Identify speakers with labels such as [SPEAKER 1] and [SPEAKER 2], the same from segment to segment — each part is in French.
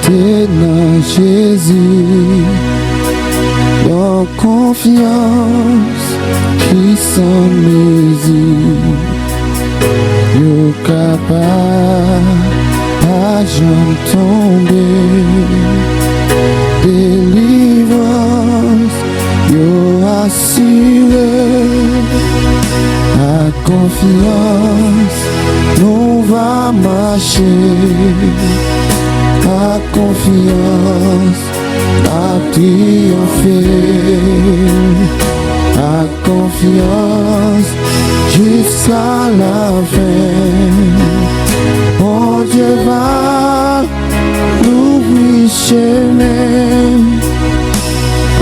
[SPEAKER 1] t'es dans Jésus, en confiance qui sans mesure, yo capable à jamais tomber, délivrance yo assuré, à confiance nous va marcher, à confiance à triompher, à confiance jusqu'à la fin. Oh Dieu va nous chemin,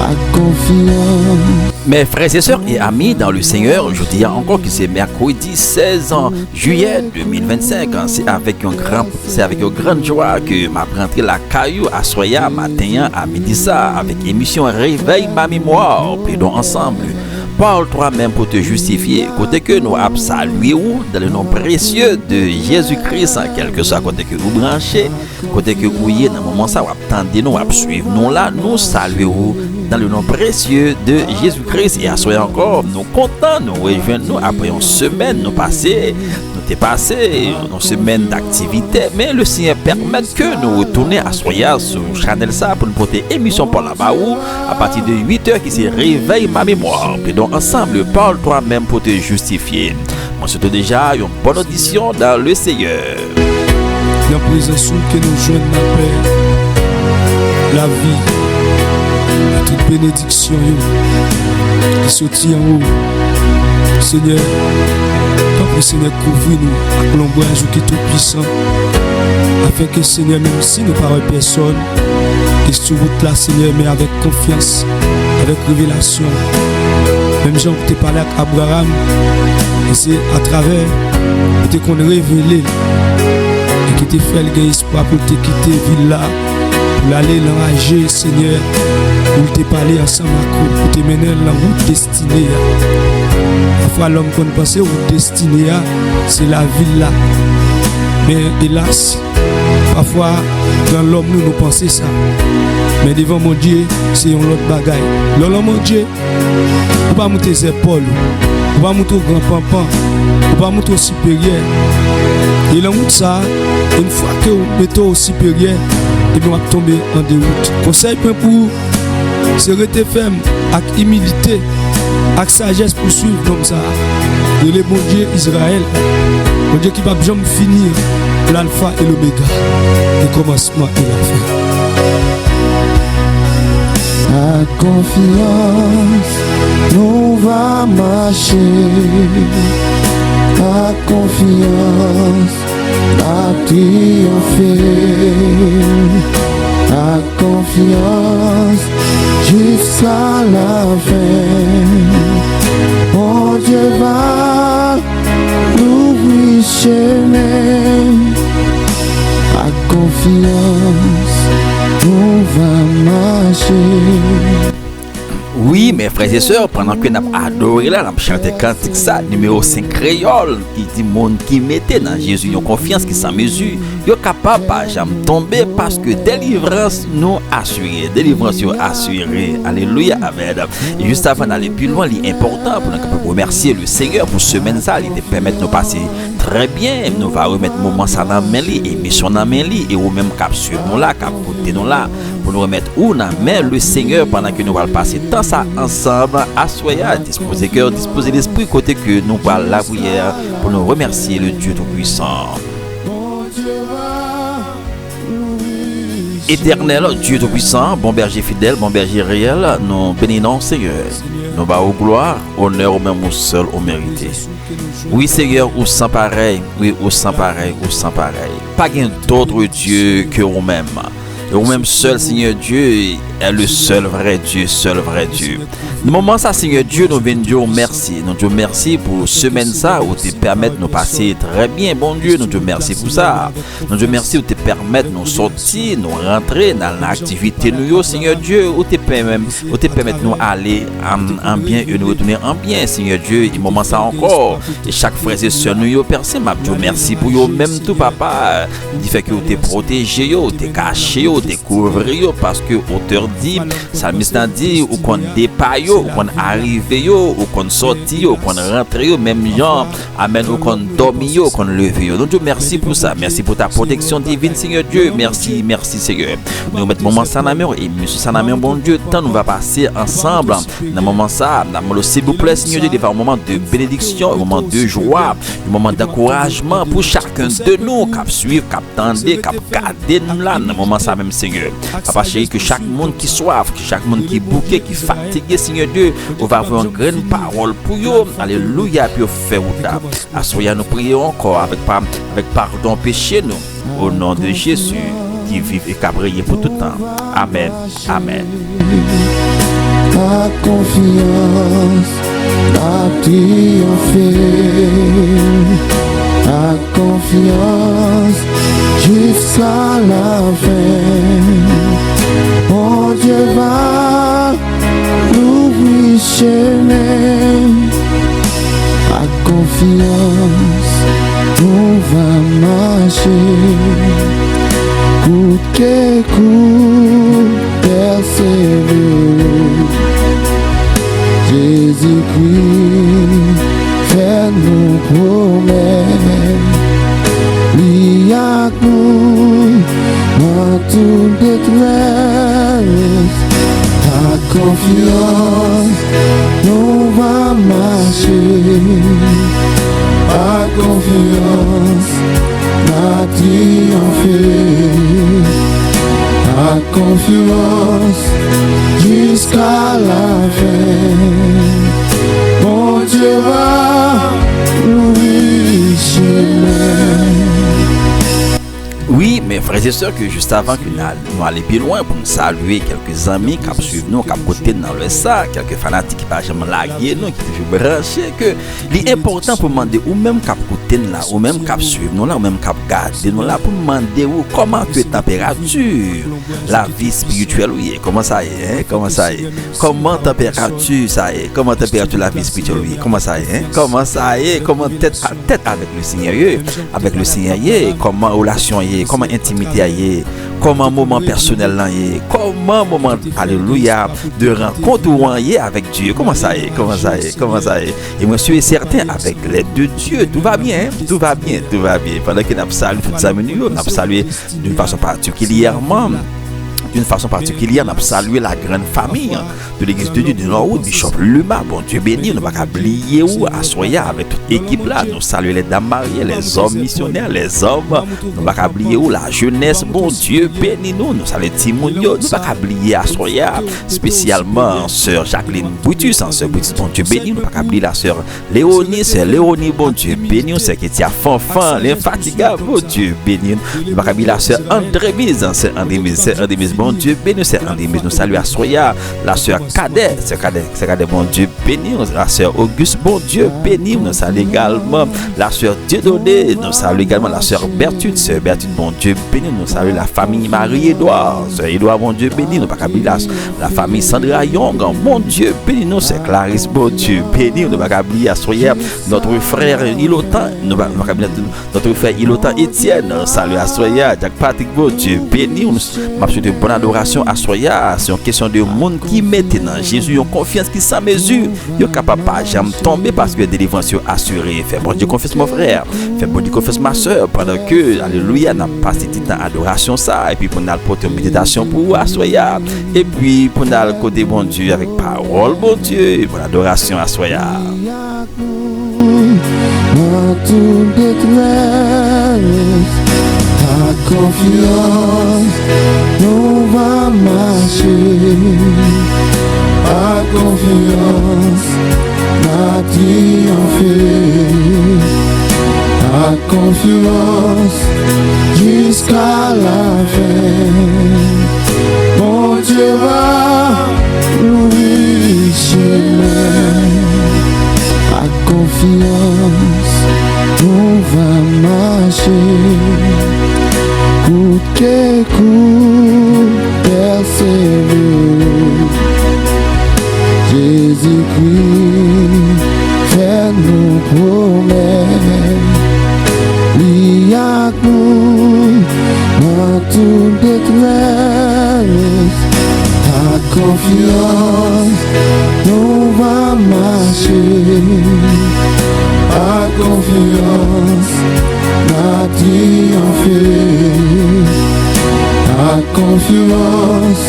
[SPEAKER 1] à confiance.
[SPEAKER 2] Mes frères et sœurs et amis dans le Seigneur, je dis encore que c'est mercredi 16 juillet 2025. C'est avec une grande joie que m'a rentré la caillou à Soya matin à midi ça avec émission Réveille ma mémoire. Prions ensemble. Parle toi-même pour te justifier. Côté que nous avons salué dans le nom précieux de Jésus-Christ, quel que soit côté que vous branchez, côté que vous y êtes dans le moment ça, vous attendez nous, vous suivre nous là, nous saluons dans le nom précieux de Jésus-Christ. Et à soyez encore, nous contents, nous rejoignons nous après une semaine, nous passé une semaine d'activité, mais le Seigneur permet que nous retournions à soyez sur Channel ça pour nous porter émission pour là-bas où à partir de 8h qui se réveille ma mémoire. Et donc ensemble, parle toi-même pour te justifier. Moi, surtout déjà une bonne audition dans le Seigneur.
[SPEAKER 3] La présence que nous joignons la paix, la vie, et toute bénédiction qui sortit en haut. Seigneur, le Seigneur couvre-nous avec l'ombrage qui est tout puissant, afin que Seigneur, même si nous parlons personne, et sur route là, Seigneur, mais avec confiance, avec révélation. Même Jean qui parlé avec Abraham, et c'est à travers qu'on révélé et qui te fait le espoir pour te quitter ville là, pour aller l'enrager, Seigneur, pour te parler ensemble pour te mener dans la route destinée. Parfois l'homme qu'on pense aux route destinée, c'est la ville là. Mais hélas, parfois dans l'homme nous pensons ça. Mais devant mon Dieu, c'est un autre bagaille. L'homme mon Dieu, on va monter les épaules, on va monter au grand pampan, on va monter au supérieur. Et la route ça, une fois que vous mettez au supérieur, et bien on va tomber en déroute. Conseil pour vous, c'est rester ferme avec humilité, avec sagesse pour suivre comme ça. Et le bon Dieu Israël, mon Dieu qui va jamais finir, l'alpha et l'oméga, le commencement et la fin.
[SPEAKER 1] À confiance, nous va marcher. À confiance, à triompher. À confiance, jusqu'à la fin. Oh Dieu va nous chemin. À confiance, on va marcher.
[SPEAKER 2] Oui, mes frères et sœurs, pendant que nous avons adoré là, nous avons chanté cantique ça, numéro 5 créole, qui dit monde qui mettait dans Jésus une confiance qui sans mesure, yo capable pas jamais tomber parce que délivrance nous assurée, délivrance nous assurée. Alléluia, amen. Et juste avant d'aller plus loin, l'important pour nous remercier le Seigneur pour ce semaine ça, il te permet de nous passer très bien. Nous va remettre moment ça dans main li, émission dans main li, et ou même cap sur nous là, cap côté nous là, pour nous remettre où dans main le Seigneur pendant que nous allons passer temps ça ensemble, assoyez, disposez cœur, disposez l'esprit côté que nous allons la prière pour nous remercier le Dieu Tout-Puissant. Éternel, Dieu Tout-Puissant, bon berger fidèle, bon berger réel, nous bénissons Seigneur. Nous bâtons gloire, honneur au même seul au mérité. Oui Seigneur, ou sans pareil, oui, ou sans pareil, ou sans pareil. Pas d'autre Dieu que vous-même. Et vous-même seul, Seigneur Dieu, est le seul vrai Dieu, seul vrai Dieu. Dans moment ça, Seigneur Dieu, nous venons dire merci. Nous disons merci pour semaine ça où te permettre de nous passer très bien, bon Dieu. Nous disons merci pour ça. Nous disons merci où te permettre de nous sortir, nous rentrer dans l'activité nous, Seigneur Dieu, où te permettre de nous aller en bien et nous retourner en bien, Seigneur Dieu. Il moment ça encore. Et chaque frère et soeur nous, Père Saint, m'a dit merci pour vous, même tout papa. Il fait que vous te protégé, vous te caché, vous te couvrir, parce que auteur dit, Salmiste dit, ou qu'on dépaille, ou qu'on arrive, ou qu'on sorti, ou qu'on rentre, même gens, amen, ou qu'on dormi, ou qu'on levé. Donc Dieu merci pour ça, merci pour ta protection divine, Seigneur Dieu, merci Seigneur. Nous mettons moment ça dans la main, et monsieur ça dans la main, bon Dieu, tant nous va passer ensemble dans moment ça, s'il vous plaît, Seigneur Dieu, un moment de bénédiction, un moment de joie, un moment d'encouragement pour chacun de nous, qui suivre, qui attendre, qui garder nous là, dans moment ça même, Seigneur. Papa chéri, que chaque monde qui soif, que chaque monde qui bouqué, qui fatigué, Seigneur Dieu, on va avoir une grande parole pour eux. Alléluia, puis on fait route. Assoyez nous prions encore avec pardon péché nous. Au nom de Jésus, qui vit et qui a brillé pour tout le temps. Amen. Amen.
[SPEAKER 1] Ta confiance a triomphé. Ta confiance jusqu'à la fin. Mon Dieu va ouvrir chemin. Ta confiance, on va marcher. Coûte que coûte, persévérer. Jésus-Christ fait nous promesses. Il y a nous dans toute détresse. Ta confiance, on va marcher. Ta confiance, a triomphé. Ta confiance jusqu'à la fin. Mon Dieu va nous chemin.
[SPEAKER 2] Oui, mes frères et sœurs, que juste avant que nous allions plus loin pour nous saluer quelques amis qui suivent nous, qui côté dans le sac, quelques fanatiques qui ne jamais laguer nous, qui toujours branchés, que l'important pour demander ou même qui côté là, ou même qui suivent nous là, ou même qui garder nous là, pour demander comment que température la vie spirituelle est, comment ça est, comment ça est, comment température ça est, comment température la vie spirituelle est, comment ça est, comment ça est, comment tête à tête avec le Seigneur, comment relation est, comment intimité est, comment moment personnel là est, comment moment alléluia de rencontre ou est avec Dieu, comment ça est. Et moi je suis certain avec l'aide de Dieu, tout va bien. Pendant que nous saluons toutes les amis, nous saluons d'une façon particulière, nous avons salué la grande famille de l'église de Dieu du Nord, Bishop Luma, bon Dieu béni, nous ne pouvons pas oublier où à Soya avec toute l'équipe là, nous saluons les dames mariées, les hommes missionnaires, les hommes, nous ne pouvons pas oublier où la jeunesse, bon Dieu béni nous saluons Timounio, nous ne pouvons pas oublier à Soya, spécialement sœur Jacqueline Boutus, sœur Boutus, bon Dieu béni, nous ne pouvons pas oublier la sœur Léonie, bon Dieu béni, sœur Kétia Fanfan, l'infatigable, bon Dieu béni, nous ne pouvons pas oublier la sœur Andrémise, bon Dieu béni, c'est Andrémise, nous saluons à Soya, la sœur Cadet, bon Dieu béni, la sœur Auguste, bon Dieu béni, nous saluons également la sœur Dieudonné, nous saluons également la sœur Berthude, bon Dieu béni, nous saluons la famille Marie-Édouard, sœur Édouard, bon Dieu béni, nous pas oublier la famille Sandra Young, bon Dieu béni, nous c'est Clarisse, bon Dieu béni, nous pas oublier à Soya, notre frère Ilotan, nous pas oublier notre frère Ilotan Étienne, salut à Soya, Jack Patrick, bon Dieu béni, nous m'absolument bonne adoration à Soya, c'est une question de monde qui mettent dans Jésus une confiance qui sans mesure, il est capable pas jamais tomber parce que délivrance est assurée. Fais bon Dieu confiance mon frère, fais bon Dieu confiance ma soeur, pendant que alléluia n'a passé tout temps adoration ça et puis pour nous porter une méditation pour à Soya et puis pour nous côté bon Dieu avec parole bon Dieu pour l'adoration à Soya.
[SPEAKER 1] Ta confiance, on va marcher. Ta confiance, a triomphé. Ta confiance, jusqu'à la fin. Mon Dieu va nous richer. confiance, on va marcher. Coûte que coûte, persévérer. Jésus-Christ fait nos promesses. Il y a nous dans toute détresse. Ta confiance, on va marcher. Ta confiance, va triompher. Ta confiance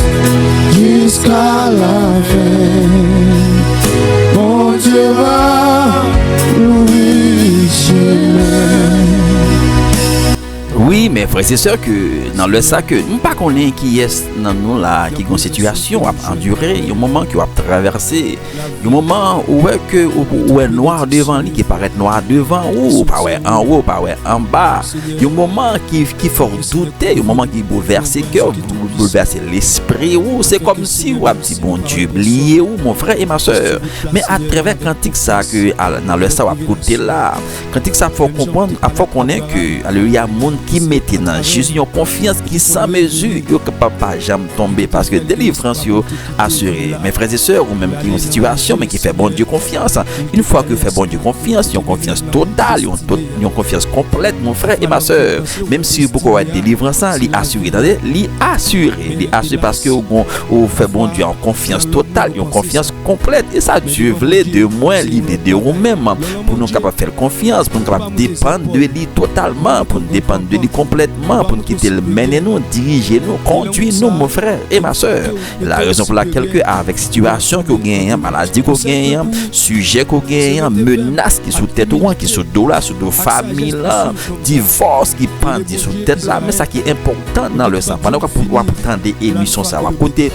[SPEAKER 1] jusqu'à la fin. Mon Dieu va nous chemin.
[SPEAKER 2] Oui, mais frères et sœurs, que dans le sac, nous pas connaît qui est dans nous là, qui est en situation à endurer, il y a un moment qui va traverser, il y a un moment où est que où est noir devant lui, qui paraît noir devant, ou pas ouais en haut, pas ouais en bas. Il y a un moment qui faut douter, il y a un moment qui bouleverse le cœur, bouleverse l'esprit, ou c'est comme si ou a dit bon Dieu oublié ou mon frère et ma sœur. Mais à travers cantique ça que dans le ça va côté là, cantique ça faut comprendre, faut connaître que alléluia monde qui mettait dans Jésus une confiance qui sans mesure, yo capable pas jamais tomber parce que délivrance yo assuré. Mes frères et sœurs ou même qui ont une situation mais qui fait bon Dieu confiance. Une fois que fait bon Dieu confiance, ils ont confiance totale, ils ont confiance complète mon frère et ma sœur. Même si pourquoi délivrance li assuré, li assuré parce que on fait bon Dieu en confiance totale, ils ont confiance complète et ça Dieu voulait de moins l'idée de nous-mêmes pour nous capable faire confiance, pour nous capable dépendre de lui totalement, pour nous dépendre de lui complètement, pour nous quitter le mener nous, diriger nous, conduire nous, mon frère et ma soeur. La raison pour laquelle que avec situation que vous gagnez, maladie que vous gagnez, sujet que vous gagnez, menace qui sous tête ou qui sous dos là, sous dos famille là, divorce qui pendent sous tête là, mais ça qui est important dans le sang. Pendant que vous attendre des émissions ça, vous écouter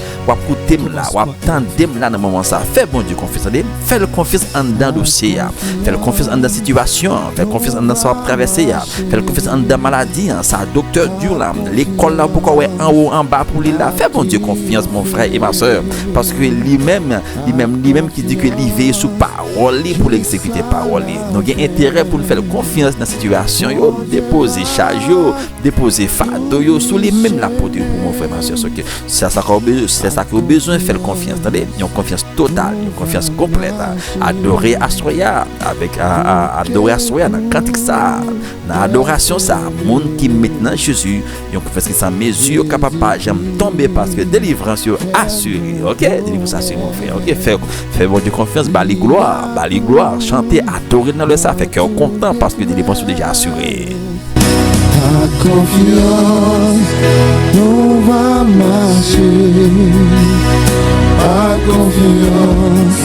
[SPEAKER 2] là, vous attendre là dans moment ça, fait bon Dieu confiance, fait le confiance en dans dossier, fait le confiance en dans situation, fait confiance en dans ça traverser, fait le confiance en dans maladie, ça docteur dur là, l'école là pourquoi ouais en haut en bas pour lui là, fait bon Dieu confiance mon frère et ma soeur parce que lui-même qui dit que il veille sous parole pour l'exécuter parole. Donc il y a intérêt pour nous faire confiance dans la situation, yo déposer charge yo, déposer fardeau yo sous les mêmes la pour mon frère et ma soeur. C'est ça qu'on a besoin faire confiance, attendez, une confiance totale, une confiance complète, adorer Assoya avec adorer Assoya dans cantique ça, dans adoration ça, monde qui maintenant Jésus, une confiance qui sans mesure capable pas jamais tomber parce que délivrance assurée. OK, délivrance assurée mon frère. OK, fait bon Dieu confiance, bali gloire, chanter, adorer dans le ça fait cœur content parce que délivrance est déjà assurée.
[SPEAKER 1] Ta confiance, on va marcher. Ta confiance,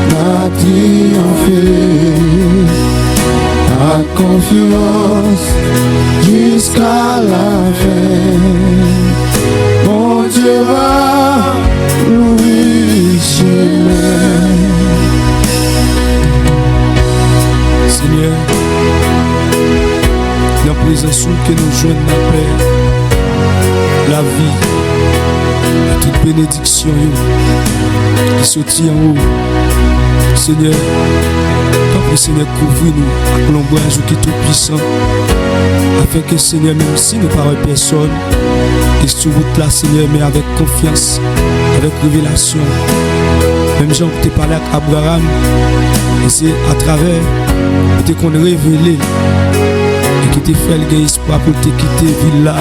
[SPEAKER 1] va triompher. Ta confiance, jusqu'à la fin. Mon Dieu va nous chemin.
[SPEAKER 3] Seigneur, dans la présence que nous jouons la paix, la vie, et toute bénédiction qui sortit en haut. Seigneur, tant que Seigneur couvre-nous avec l'ombrage qui est tout puissant, afin que Seigneur, même si nous ne parlons personne, et sur route là, Seigneur, mais avec confiance, avec révélation, même Jean qui t'a parlé avec Abraham, et c'est à travers que qu'on révélé et qui t'a fait le espoir pour te quitter ville là,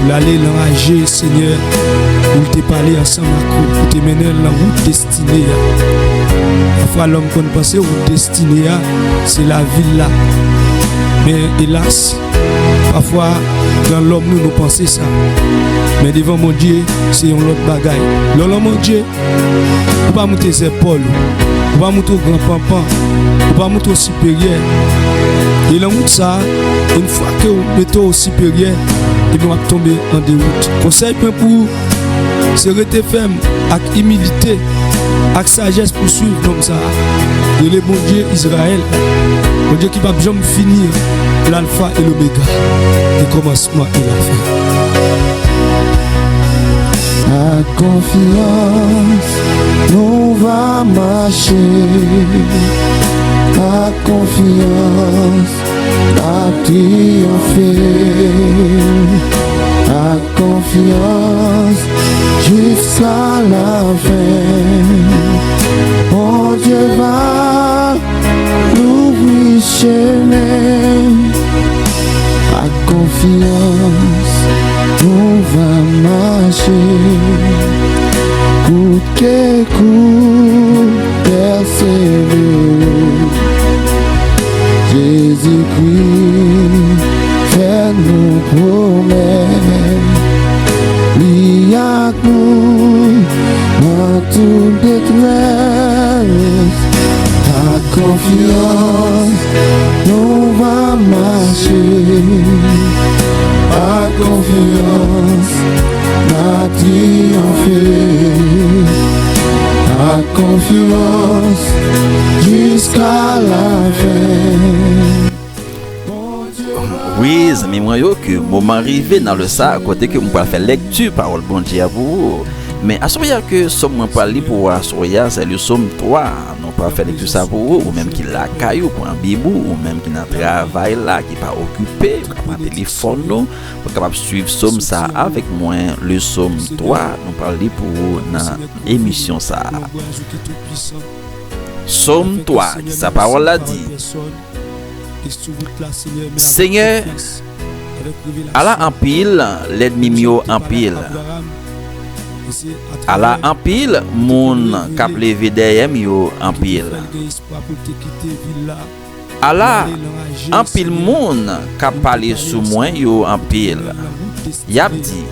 [SPEAKER 3] pour aller l'enrager, Seigneur, pour te parler ensemble pour te mener dans la route destinée. Parfois l'homme qu'on pense route destinée, c'est la ville là. Mais hélas, parfois dans l'homme nous pensons ça. Mais devant mon Dieu, c'est un autre bagaille. L'homme mon Dieu, on va monter ses épaules, on va monter au grand pampan, on va monter au supérieur. Et la route ça, une fois que vous mettez au supérieur, et bien on va tomber en déroute. Conseil pour c'est rester ferme avec humilité, avec sagesse pour suivre comme ça. Et le bon Dieu Israël, mon Dieu qui va jamais finir l'alpha et l'oméga, le commencement et la fin.
[SPEAKER 1] Ta confiance, on va marcher. ta confiance a triomphé. Ta confiance jusqu'à la fin. Mon Dieu va l'ouvrir chemin. Ta confiance, on va marcher. Coûte que coûte, persévérer. Jésus-Christ fait nous promesses. Il y a nous dans toute détresse. Ta confiance, on va marcher. Ta confiance, la triompher. Ta confiance jusqu'à la fin.
[SPEAKER 2] Oui, amis moi yo que moment arrivé dans le ça côté que on va faire lecture parole bon Dieu à vous. Mais à ce moment que somme pas li pour assoya c'est le somme 3, non pas faire lecture ça pour vous ou même qui la caillou pour un bibou ou même qui n'a travail là qui pas occupé, pas téléphone nous pour capable suivre somme ça avec moi le somme 3, nous parler pour dans émission ça. Somme 3, sa parole a dit Seigneur, Allah en pile, l'ennemi mio en pile. Allah en pile, moun kap leve derrière yo en pile. Allah en pile moun kap parler sous moi yo en pile. Yap dit,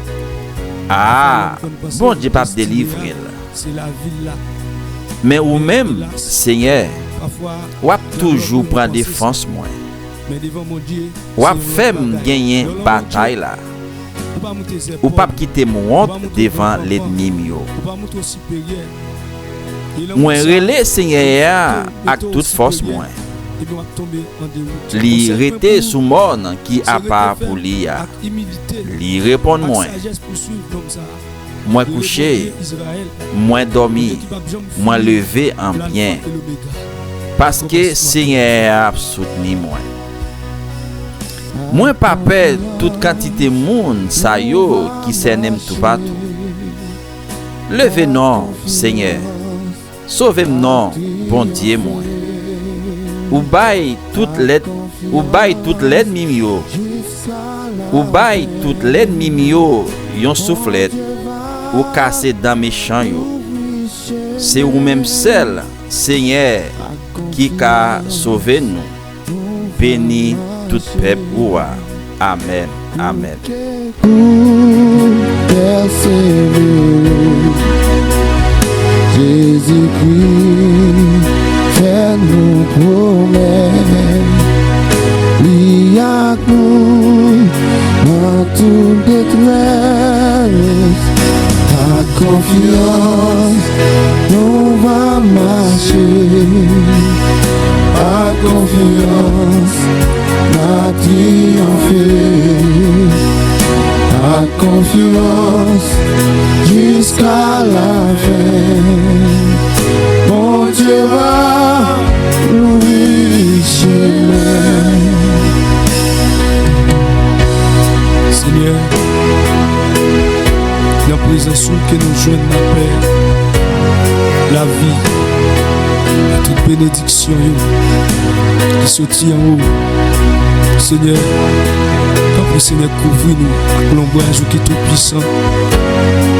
[SPEAKER 2] ah, bon Dieu pas délivrer. Mais ou même, Seigneur, ou toujours prendre défense moi. Ou fait gagner bataille là. Ou pas quitter mon honte devant l'ennemi mio. Moi relais Seigneur avec toute force moi. Li rete sous mon qui a pas pour li a. Li répond moi. Moi couché, moi dormi, moi levé en bien. Parce que Seigneur a soutenu moi. Moi pas peur toute quantité monde ça yo qui s'aime tout partout. Levez non Seigneur. Sauvez-moi bon Dieu moi. Ou bail toute l'aide mimio. Ou bail toute l'aide mimio yon soufflette ou casser dans méchant yo. C'est ou même seul Seigneur qui a sauvé nous. Béni tout peuple. Amen. Amen.
[SPEAKER 1] Jésus-Christ fait nous promesses. Il y a nous dans toute détresse. Ta confiance, on va marcher. Ta confiance, la triompher. Ta confiance jusqu'à la fin. Mon Dieu va l'ouvrir chemin.
[SPEAKER 3] Seigneur, dans la présence que nous joignons la paix, la vie, et toute bénédiction qui sortit en haut. Seigneur, tant Seigneur couvre-nous avec l'ombrage qui est tout puissant,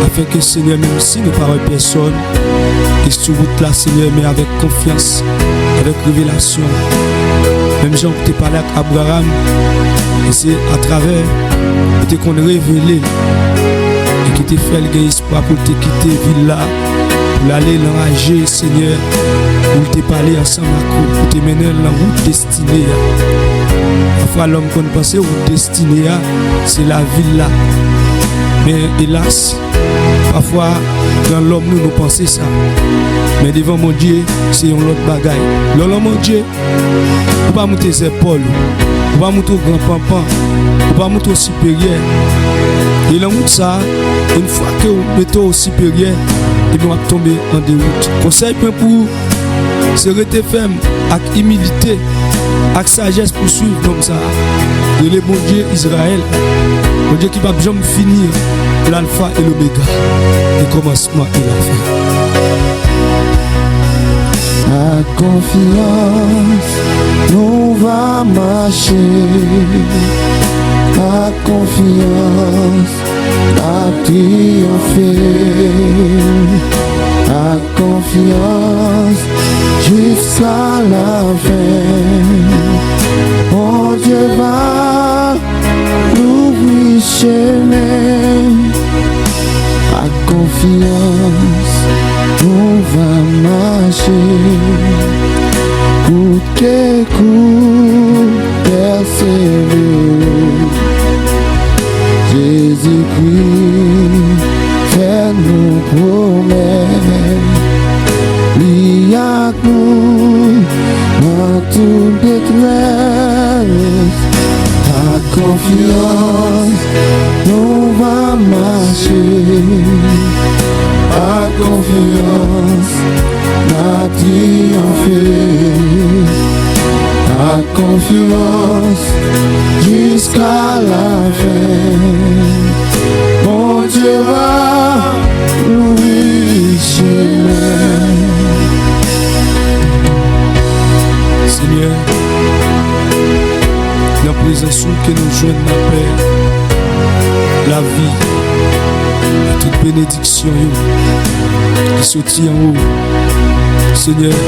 [SPEAKER 3] afin que Seigneur, même si nous ne parlons personne, et sur route là, Seigneur, mais avec confiance, avec révélation, même Jean qui t'a parlé avec Abraham, et c'est à travers qu'on est révélé et qui t'a fait le espoir pour te quitter ville là, pour aller l'enrager, Seigneur, pour te parler ensemble pour te mener dans la route destinée. Parfois l'homme qu'on pense route destinée, c'est la ville là. Mais hélas, parfois dans l'homme nous pensons ça. Mais devant mon Dieu, c'est un autre bagaille. L'homme mon Dieu, on va monter ses épaules, on va monter au grand pampan, on va monter au supérieur. Et là, ça, une fois que vous mettez au supérieur, et vous tomber en déroute. Conseil pour c'est rester ferme avec humilité, avec sagesse pour suivre comme ça. De le bon Dieu Israël, mon Dieu qui va jamais finir, l'alpha et l'oméga, le commencement et la fin.
[SPEAKER 1] La confiance, nous va marcher. La confiance, la triompher. La confiance, jusqu'à la fin. Mon Dieu va nous chemin. La confiance, on va marcher. Coûte que coûte, persévérer. Jésus-Christ fait nos promesses. Il y a nous dans toute détresse. La confiance, on va marcher. La confiance, la triompher. La confiance, jusqu'à la fin. Mon Dieu va nous chemin.
[SPEAKER 3] Seigneur, dans la présence que nous jouons la paix, la vie, et toute bénédiction qui sortit en haut. Seigneur,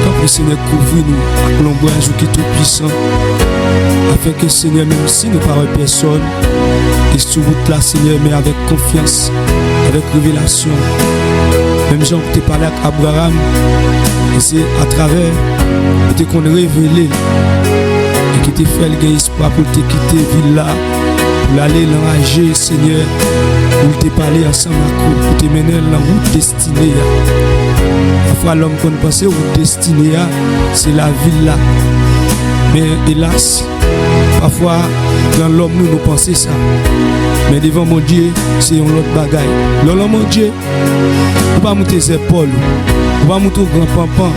[SPEAKER 3] quand le Seigneur couvre-nous avec l'ombrage qui est tout puissant, afin que Seigneur, même si nous ne parlons personne, et sur route là, Seigneur, mais avec confiance, avec révélation, même Jean qui t'a parlé avec Abraham, et c'est à travers et qu'on révélé et qui t'a fait le gain espoir pour te quitter ville là, pour aller l'enrager, Seigneur, pour te parler ensemble pour te mener dans la route destinée. Parfois l'homme qu'on pense route destinée, c'est la ville là. Mais hélas, parfois dans l'homme nous pensons ça. Mais devant mon Dieu, c'est un autre bagaille. L'homme mon Dieu, on ne va pas monter ses épaules, on ne va pas monter au grand pampan,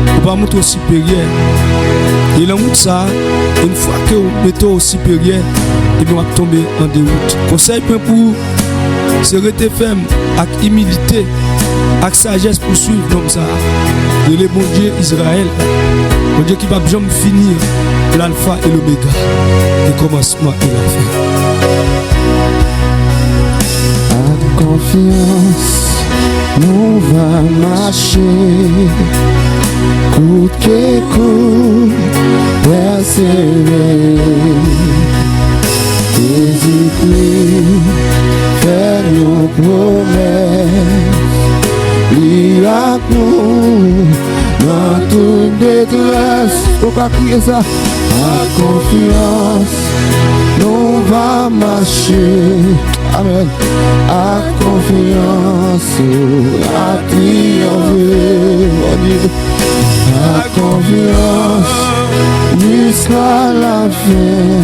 [SPEAKER 3] on ne va pas monter au supérieur. Et là, ça, une fois que vous mettez au supérieur, il va tomber en déroute. Conseil pour vous, c'est rester ferme avec humilité, avec sagesse pour suivre comme ça. De le bon Dieu Israël, mon Dieu qui va jamais finir, l'alpha et l'oméga, le commencement et la fin.
[SPEAKER 1] Avec confiance, nous va marcher. Coûte que coûte, persévérer. Jésus-Christ fait nos promesses. Il a nous dans toute détresse. Faut pas crier ça. À confiance, nous va marcher. Amen. À confiance, à triompher. À confiance, jusqu'à la fin.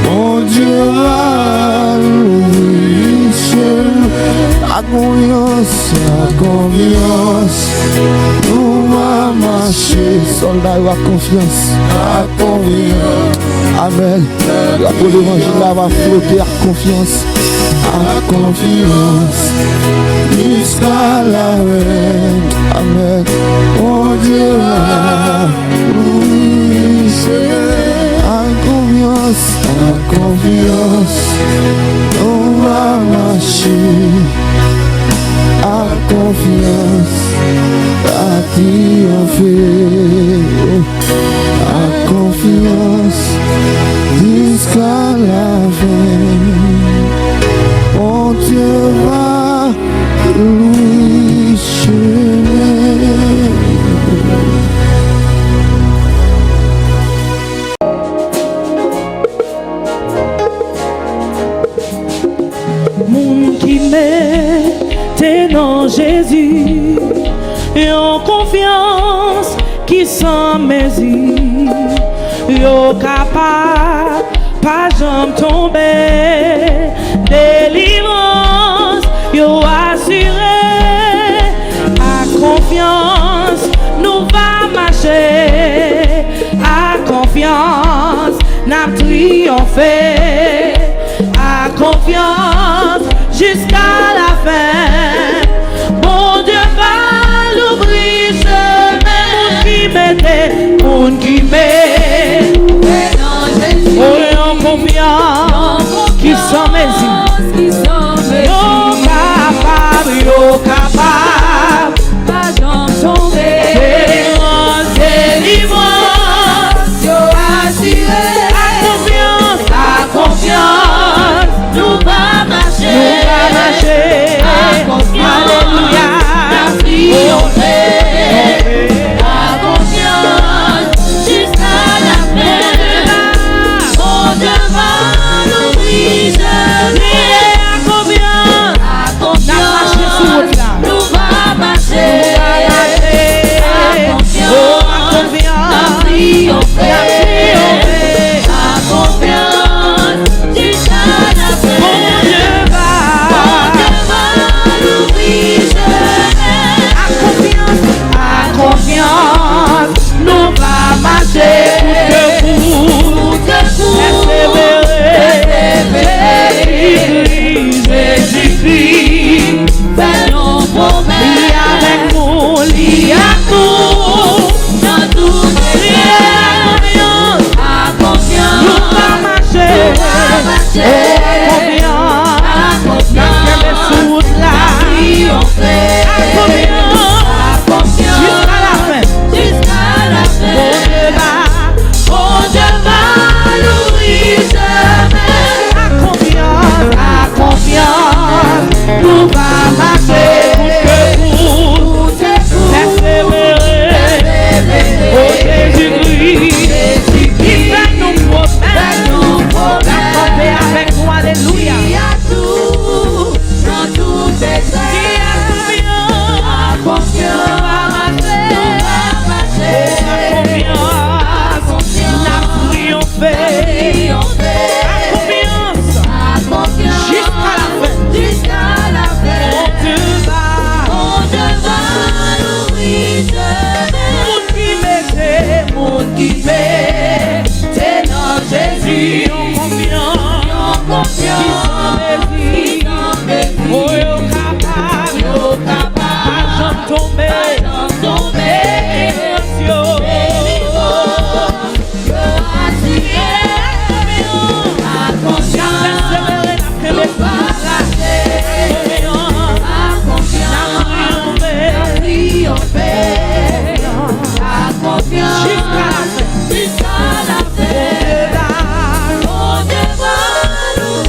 [SPEAKER 1] Mon Dieu va nous chemin. À confiance, nous va marcher. Soldat, à confiance, à confiance. Amen. Pour l'évangile là va flotter à confiance. À confiance, jusqu'à la fin. Amen. Mon Dieu va nous chemin. À confiance, on va marcher. À confiance, à triompher. À confiance, jusqu'à la fin. Mon Dieu va nous chemin.
[SPEAKER 4] Monde qui met dans Jésus et en confiance qui sans mesure, yo capable pas jamais tomber, délivrance yo assuré, à confiance triompher, à confiance, n'a triomphé, à confiance, jusqu'à la fin. Bon Dieu va l'ouvrir chemin, moun qui met, oh, en confiance, qui sont mes yeux. Yo capable, pas j'en tomber, délivrance, yo assuré, à confiance, nous va marcher, à confiance, alléluia, triompher, à confiance, jusqu'à la fin, mon Dieu va nous briser, à confiance, nous va marcher, à confiance, triompher, à confiance, jusqu'à la fin. Mon Dieu va nous briser, à confiance, nous va marcher, Jésus-Christ, fais nos promesses, avec nous, lis à tout, dans tout à confiance, nous va marcher, à confiance, triompher, à confiance, jusqu'à la fin, mon Dieu va l'ouvrir jamais, à confiance, nous va marcher, pour persévérer, oh Jésus-Christ, il fait nous promesses, d'accorder avec nous, alléluia, dans tout tes à confiance, à confiance, n'a triomphé, à confiance, jusqu'à la fin, on devant nous, monde qui met, c'est dans Jésus, en confiance, oh, yo capable, j'en tomber, jusqu'à la fin, on devant nous.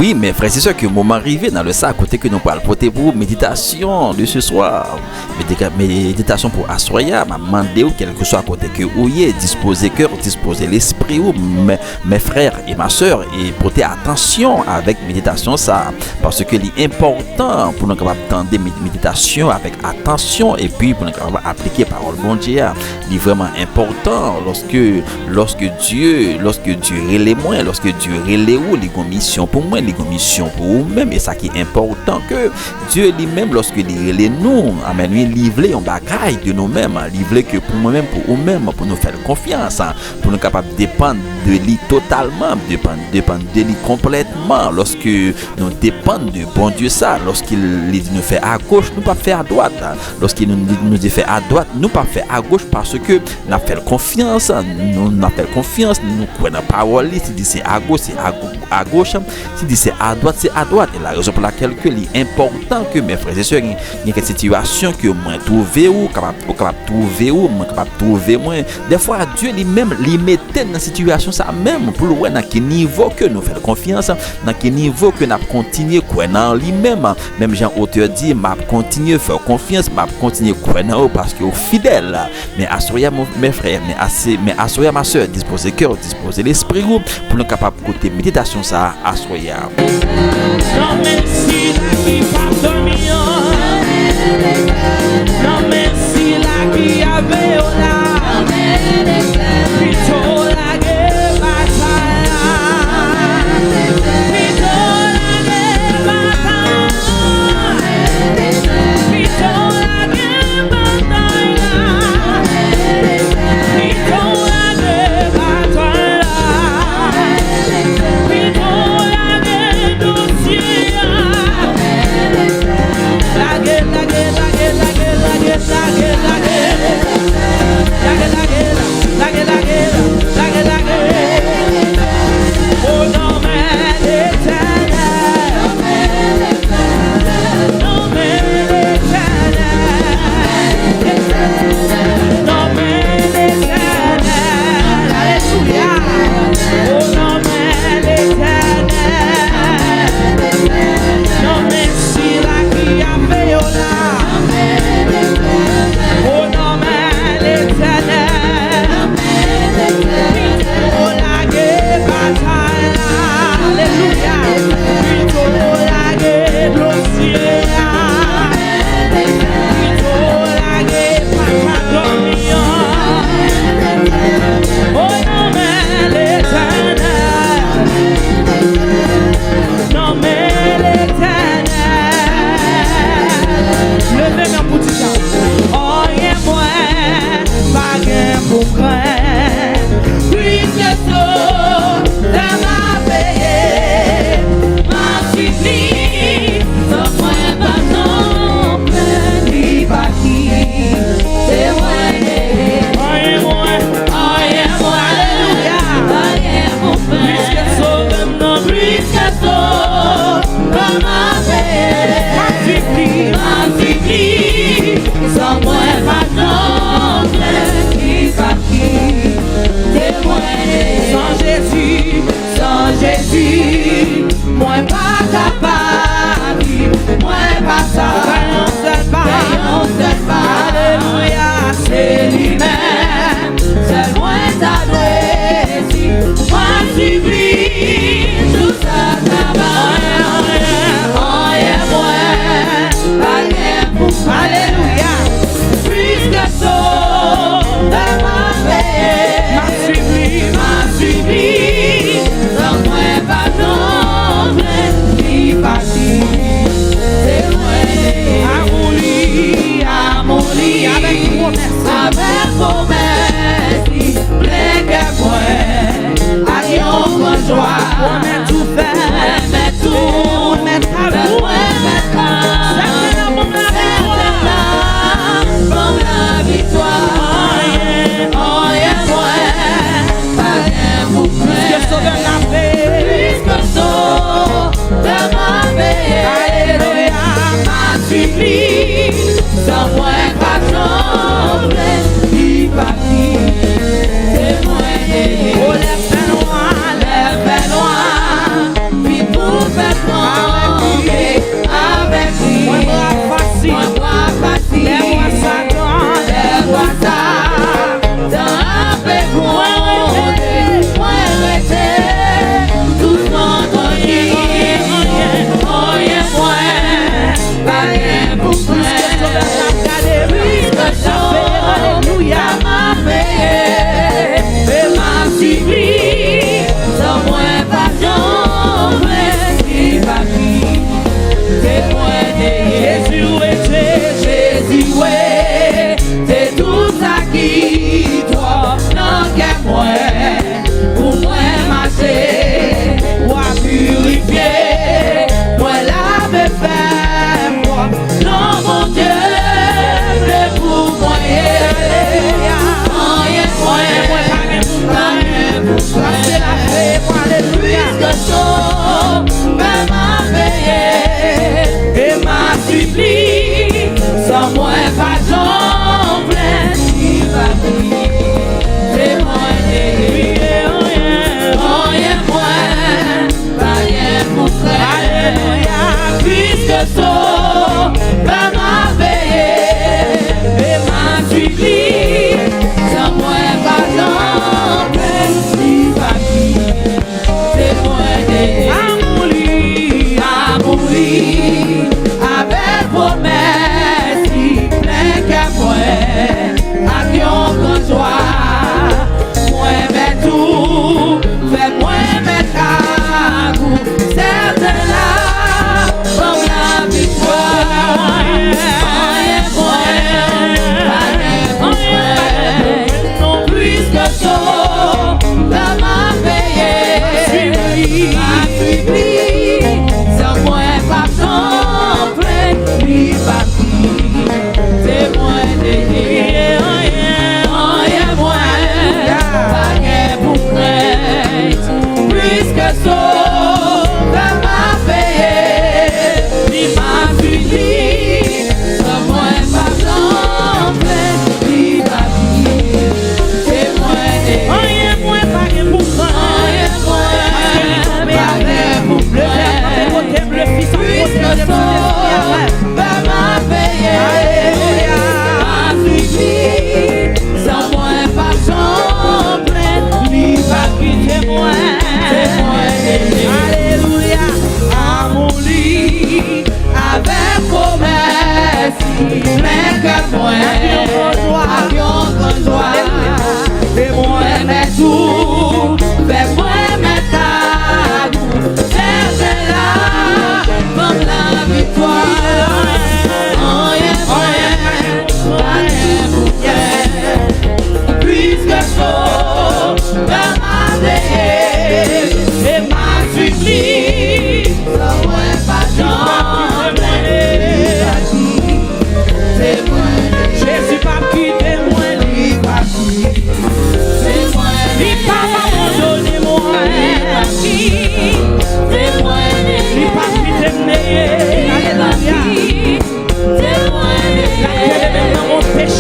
[SPEAKER 2] Oui, mais frères et sœurs, que moment arrivé dans le sac, à côté que nous parlons porter pour méditation de ce soir. Méditation pour Assoya, m'a demandé ou quel que soit à côté que vous y disposer cœur, disposer l'esprit ou mes frères et ma soeur et porter attention avec méditation ça parce que c'est important pour nous capables d'entendre méditation avec attention et puis pour nous capables appliquer parole bon Dieu. C'est vraiment important lorsque Dieu relève moi, lorsque Dieu relève ou les mission pour moi, les mission pour vous-même et ça qui est important que Dieu lui-même lorsque il relève nous, amen, lui livrer un bagage de nous-mêmes, livrer que pour moi-même pour vous-même pour nous faire confiance, pour nous capables de dépendre de lui totalement, dépendre de lui complètement lorsque nous dépendons de bon Dieu ça, lorsqu'il nous fait à gauche, nous pas faire à droite, lorsqu'il nous dit faire à droite, nous pas faire à gauche parce que nous fait confiance, nous croyons dans la parole, si dit c'est à gauche, c'est à gauche, si dit c'est à droite, c'est à droite. Et la raison pour laquelle il est important que mes frères et sœurs, il y a une situation que moi trouver ou capable trouver ou moi capable trouver moi. Des fois Dieu lui-même lui mettait dans situation ça même pour voir dans quel niveau que nous faisons confiance, dans quel niveau que nous continuer croire en lui-même. Même Jean auteur dit m'a continuer faire confiance, m'a continuer croire en parce que au fidèle. Mais assoyez mes frères, mais assoyez ma soeur, disposez cœur, disposez l'esprit pour nous capable côté méditation ça assoyez.
[SPEAKER 4] Non merci la qui pas dormir. Non merci la qui avait au là. Plutôt la guerre bataille. Plutôt la guerre bataille. Plutôt la guerre bataille. Plutôt la guerre bataille. Plutôt la guerre dossier. La guerre, la guerre, la guerre, la guerre, la guerre, la guerre, la
[SPEAKER 5] Someone got no place,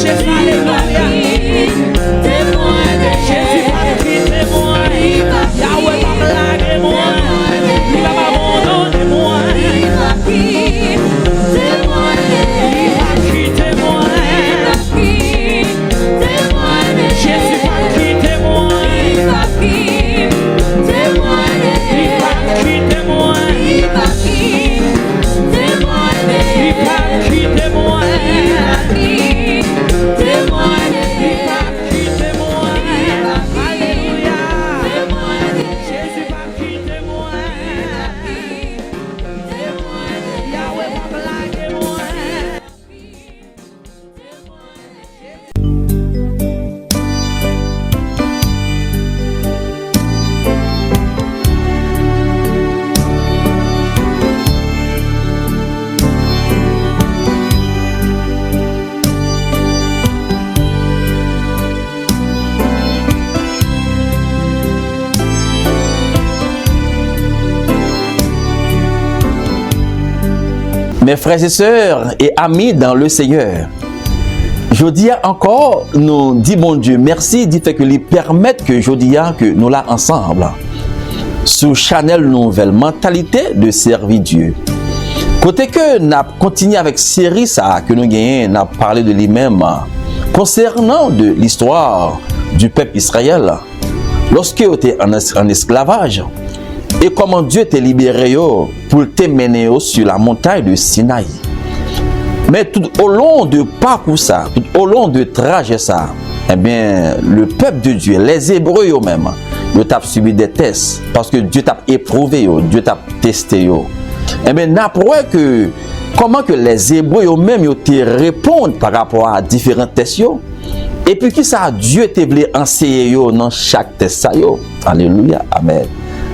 [SPEAKER 4] Jésus, alléluia. Jésus va quitter moi. Yahweh va blaguer moi. Il va m'abandonner moi. Il va quitter moi. Jésus va quitter moi. Il va quitter moi. Il va quitter moi. Il va quitter moi. Il va quitter moi. Alléluia. Jésus va quitter moi. Yahweh va blaguer moi.
[SPEAKER 2] Mes frères et sœurs et amis dans le Seigneur, je dis encore, nous dit bon Dieu merci, dit fait que lui permettre que je dis que nous là ensemble, sous Chanel nouvelle mentalité de servir Dieu. Côté que nous continué avec série ça que nous gagnons, nous parlé de lui-même concernant de l'histoire du peuple Israël lorsqu'il était en esclavage. Et comment Dieu t'a libéré pour te mener sur la montagne de Sinaï. Mais tout au long de parcours ça, tout au long de trajet ça, eh bien, le peuple de Dieu, les Hébreux eux-mêmes, ils ont subi des tests parce que Dieu t'a éprouvé, Dieu t'a testé. Eh bien, n'apprend que comment que les Hébreux eux-mêmes ils te répondent par rapport à différents tests. Et puis qui ça Dieu t'a voulu enseigner dans chaque test. Alléluia, amen.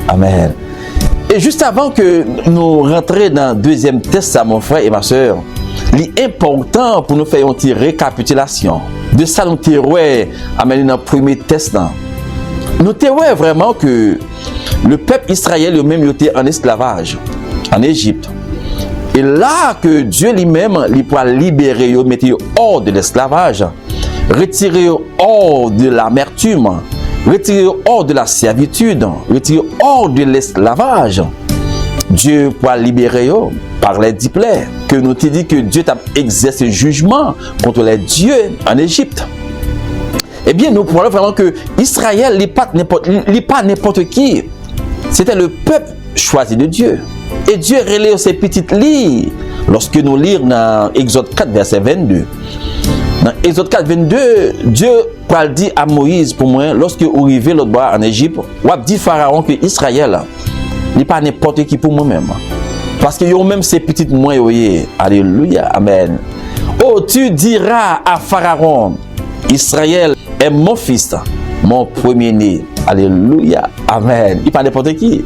[SPEAKER 2] Amen. Et juste avant que nous rentrions dans le deuxième test, mon frère et ma soeur, l'important pour nous faire une petite récapitulation de ça, nous avons amené dans le premier test. Nous avons vraiment que le peuple israélien lui-même était en esclavage en Égypte. Et là que Dieu lui-même lui pourra libérer, mettre hors de l'esclavage, retirer hors de l'amertume, retirer hors de la servitude, retirer hors de l'esclavage. Dieu pourra libérer par les 10 plaies. Que nous te dit que Dieu t'a exercé jugement contre les dieux en Égypte. Eh bien, nous pourrons vraiment que Israël n'est pas n'importe qui. C'était le peuple choisi de Dieu. Et Dieu relève ces petites lignes lorsque nous lisons dans Exode 4, verset 22. Dans Exode 4, 22, Dieu dit à Moïse, pour moi, lorsque vous arrivez l'autre bord en Égypte, vous avez dit Pharaon que Israël n'est pas n'importe qui pour moi-même. Parce que yo même ces petites moyens. Alléluia, amen. Oh, tu diras à Pharaon, Israël est mon fils, mon premier-né. Alléluia, amen. Il n'est pas n'importe qui.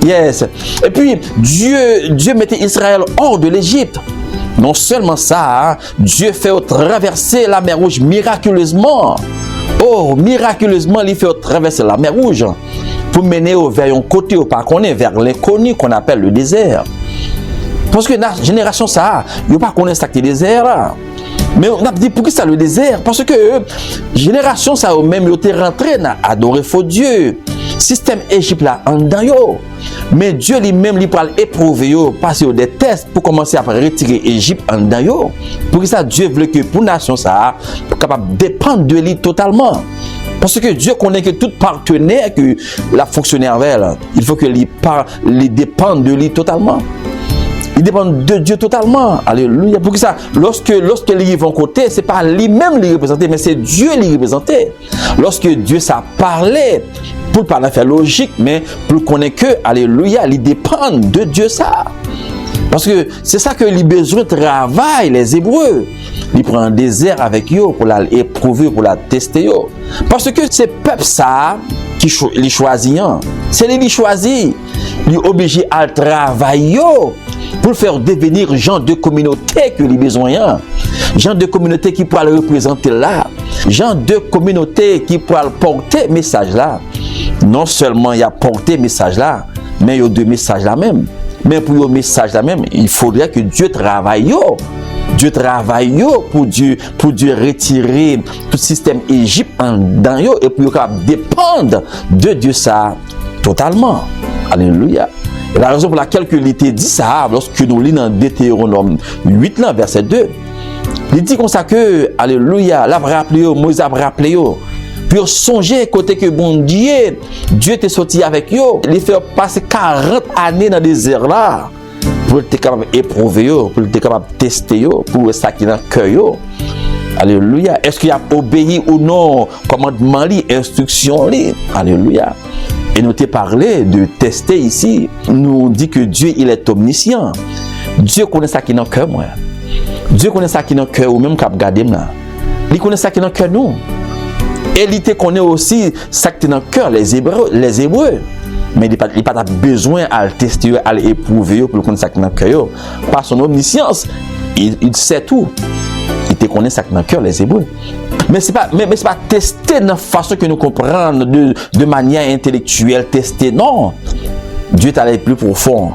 [SPEAKER 2] Yes. Et puis, Dieu mettait Israël hors de l'Égypte. Non seulement ça, hein, Dieu fait traverser la mer Rouge miraculeusement. Oh, miraculeusement, il fait traverser la mer Rouge pour mener vers un côté ou pas qu'on est, vers l'inconnu qu'on appelle le désert. Parce que la génération ça, il ne pas connaître ça que le désert là. Mais on a dit pourquoi ça le désert? Parce que génération ça même ils étaient rentrés dans adorer faux Dieu. Système Égypte là en dedans yo. Mais Dieu lui-même lui parle éprouver yo, passer des tests pour commencer à retirer Égypte en dedans yo. Pour ça Dieu veut que pour nation ça capable de dépendre de lui totalement. Parce que Dieu connaît que tout partenaire que la fonctionnaire avec elle, il faut que lui dépende de lui totalement. Il dépend de Dieu totalement. Alléluia. Pour que ça, lorsque les vont côté, c'est pas lui-même les représenter, mais c'est Dieu les représenter. Lorsque Dieu ça parlait, pour pas faire logique, mais pour connaître que, alléluia, il dépend de Dieu ça. Parce que c'est ça que les besoins travaillent, les Hébreux. Ils prennent un désert avec eux pour l'éprouver, pour la tester. Parce que c'est peuple ça qui les choisit. C'est les choisis. Ils sont obligés à travailler pour faire devenir gens de communauté que les besoins. Gens de communauté qui pourraient le représenter là. Gens de communauté qui pourraient porter message là. Non seulement il y a porté message là, mais il y a deux messages là même. Mais pour le message là même, il faudrait que Dieu travaille Dieu travaille pour Dieu retirer tout système Égypte dans yo et pour dépendre de Dieu ça totalement. Alléluia. Et la raison pour laquelle il était dit ça, lorsque nous lisons dans Deutéronome 8, là, verset 2, il dit comme ça que, alléluia, là, Moïse a rappelé, puis songer côté que bon Dieu t'est sorti avec eux, il fait passer 40 années dans le désert là, pour être capable d'éprouver, pour être capable de tester, pour ça qui est dans le cœur. Alléluia. Est-ce qu'il a obéi ou non commandement, instruction? Alléluia. Et nous t'ai parlé de tester ici. Nous dit que Dieu, il est omniscient. Dieu connaît ça qui est dans le cœur, moi. Dieu connaît ça qui est dans le cœur, ou même quand regarder là. Il connaît ça qui est dans le cœur, nous. Et il te connaît aussi ça qui est dans le cœur, les Hébreux. Mais il n'a pas besoin à le tester, à l'éprouver pour connaître ça qui est dans le cœur. Par son omniscience, il sait tout. Il te connaît ça qui est dans le cœur, les Hébreux. Mais ce n'est pas tester de la façon que nous comprenons de manière intellectuelle, tester. Non. Dieu est allé plus profond.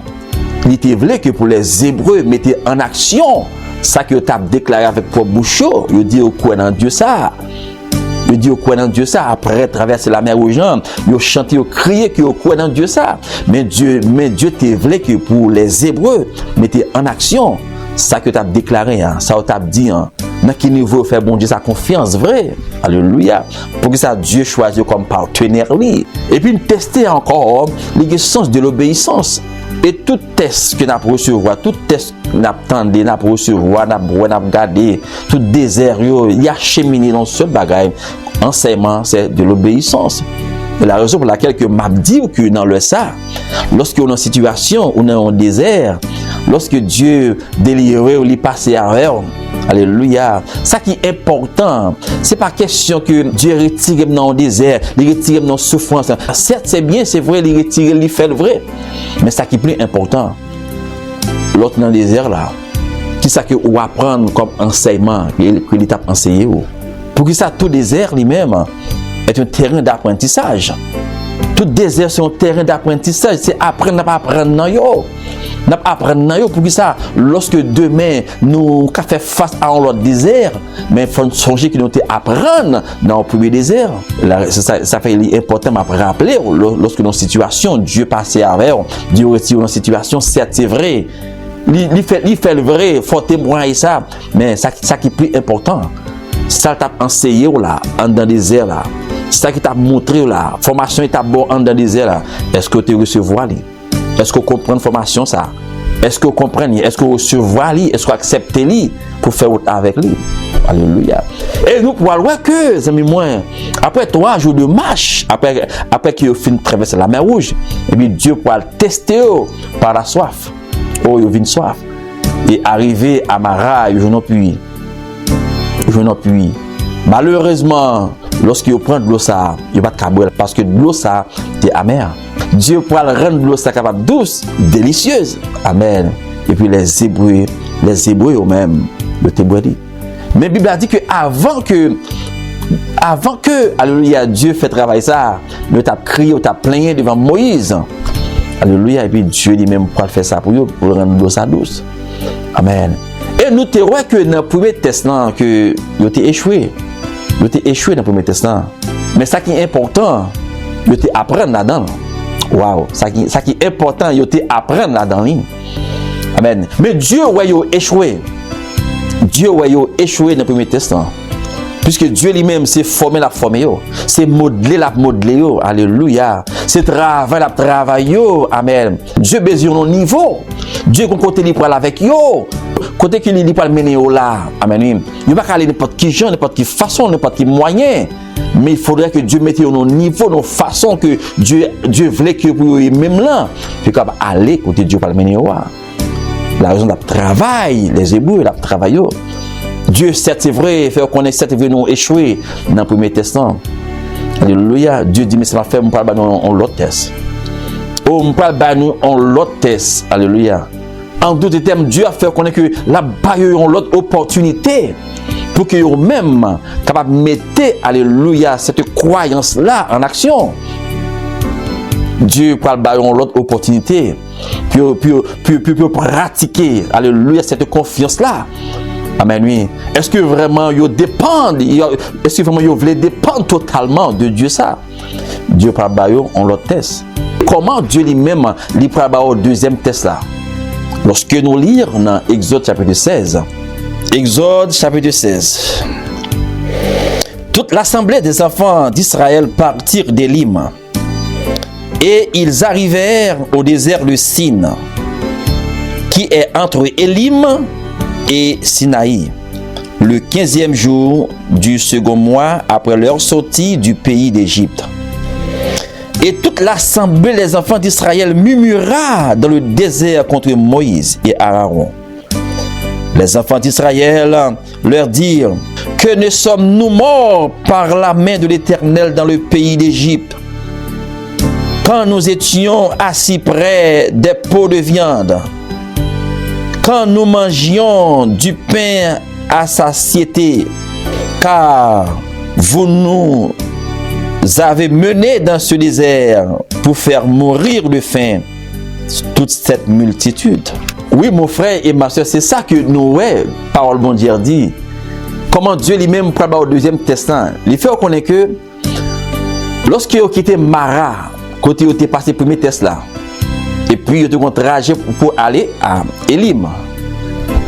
[SPEAKER 2] Il était vrai que pour les Hébreux, mettez en action ça que tu as déclaré avec propre bouche. Il dit au quoi dans Dieu ça. Il dit au quoi dans Dieu ça. Après traverser la mer aux gens, il chanté, il crié que au quoi dans Dieu ça. Mais Dieu était vrai que pour les Hébreux, mettez en action ça que tu as déclaré, ça que tu as dit. Dans quel niveau faire bon Dieu sa confiance vraie. Alléluia. Pour que ça Dieu choisit comme partenaire. Et puis tester encore le sens de l'obéissance. Et tout test que nous avons recevoir, tout test que nous avons recevoir, nous avons regardé, tout désert, il y a cheminé dans ce bagage. Enseignement, c'est de l'obéissance. C'est la raison pour laquelle que m'a dit que dans le ça, lorsque on est en situation, on est en désert, lorsque Dieu délivre ou lui passe à vers, alléluia. Ça qui est important, c'est pas question que Dieu retire dans le désert, il retire dans la souffrance. Certes, c'est bien, c'est vrai, il retire, il fait le vrai. Mais ça qui est plus important, l'autre dans le désert là, qui ça que vous apprendre comme enseignement que l'État a enseigné. Pour que ça, tout désert lui-même est un terrain d'apprentissage. Tout désert, c'est un terrain d'apprentissage. C'est apprendre à apprendre dans yo. Apprendre pour que ça, lorsque demain nous faisons face à un autre désert, mais il faut songer que nous apprendre dans le premier désert. Ça fait important de rappeler lorsque dans une situation, Dieu passe avec, Dieu retire dans une situation, certes c'est vrai. Il fait le vrai, il faut témoigner ça, mais ça qui est plus important, ça t'a enseigné là, dans le désert là. Ça qui t'a montré là, formation est bon dans le désert là. Est-ce que tu recevoir lui? Est-ce que vous comprenez la formation ça? Est-ce que vous comprenez? Est-ce que vous recevez lui? Est-ce que vous acceptez lui pour faire autre avec lui? Alléluia. Et nous pouvons voir que, amis moi, après 3 jours de marche, après qu'il a fini de traverser la mer Rouge, et puis Dieu pourra le tester par la soif. Oh, il a une soif. Et arrivé à Mara, il n'en puits. Malheureusement, lorsqu'il prend de l'eau ça, il va pas boire parce que de l'eau ça est amère. Dieu pourra le rendre l'eau ça capable douce, délicieuse. Amen. Et puis les Hébreux eux-mêmes le témoignent. Mais la Bible a dit que avant que alléluia Dieu fait travailler ça, il t'a crié, il t'a plaigné devant Moïse. Alléluia. Et puis Dieu lui-même pourra faire ça pour eux, pour rendre l'eau ça douce. Amen. Et nous te voyons que dans le premier test que il a échoué. Il a échoué dans le premier test. Mais ça qui est important, il a apprendre là-dedans. Waouh, ça qui est important, il a apprendre là-dedans. Amen. Mais Dieu a échoué. Dieu a échoué dans le premier test. Puisque Dieu lui-même s'est formé la formé, c'est modelé la modelé, alléluia. C'est travail la travail, amen. Dieu besoin au niveau. Dieu qu'on côté lui parle avec yo. Côté qu'il lui parle mener là, amen. Il va pas aller n'importe qui genre, n'importe qui façon, n'importe qui moyen. Mais il faudrait que Dieu mette au niveau, nos façons que Dieu voulait que pour même là, puis qu'on va aller côté Dieu parle mener là. La raison de travail, les Hébreux, la travail. Dieu, certes, c'est vrai, fait qu'on est certes, nous échouer dans le premier testament. Alléluia. Dieu dit, mais c'est ma fait, on parle en l'autre test. Oh, on parle en l'autre test. Alléluia. En d'autres termes, Dieu a fait connaître que la baille ont l'autre opportunité pour que eux-mêmes capables de mettre, alléluia, cette croyance-là en action. Dieu parle de l'autre opportunité pour pratiquer, alléluia, cette confiance-là. Amen, oui. Est-ce que vraiment ils dépendent, est-ce que vraiment ils veulent dépendre totalement de Dieu ça? Dieu par bayo, on l'autre test. Comment Dieu lui-même lui par bayo deuxième test là? Lorsque nous lisons dans Exode chapitre 16. Exode chapitre 16. Toute l'assemblée des enfants d'Israël partirent d'Élim. Et ils arrivèrent au désert de Sin, qui est entre Élim et Sinaï, le 15e jour du second mois après leur sortie du pays d'Égypte. Et toute l'assemblée des enfants d'Israël murmura dans le désert contre Moïse et Aaron. Les enfants d'Israël leur dirent: que ne sommes-nous morts par la main de l'Éternel dans le pays d'Égypte, quand nous étions assis près des pots de viande, quand nous mangions du pain à satiété, car vous nous avez menés dans ce désert pour faire mourir de faim toute cette multitude. Oui, mon frère et ma soeur, c'est ça que nous, parole bon Dieu dit. Comment Dieu lui-même prend au deuxième testament. Il fait reconnaître que lorsque vous quittez Mara, côté où vous passé le premier test là, et puis vous avez trajet pour aller à Élim.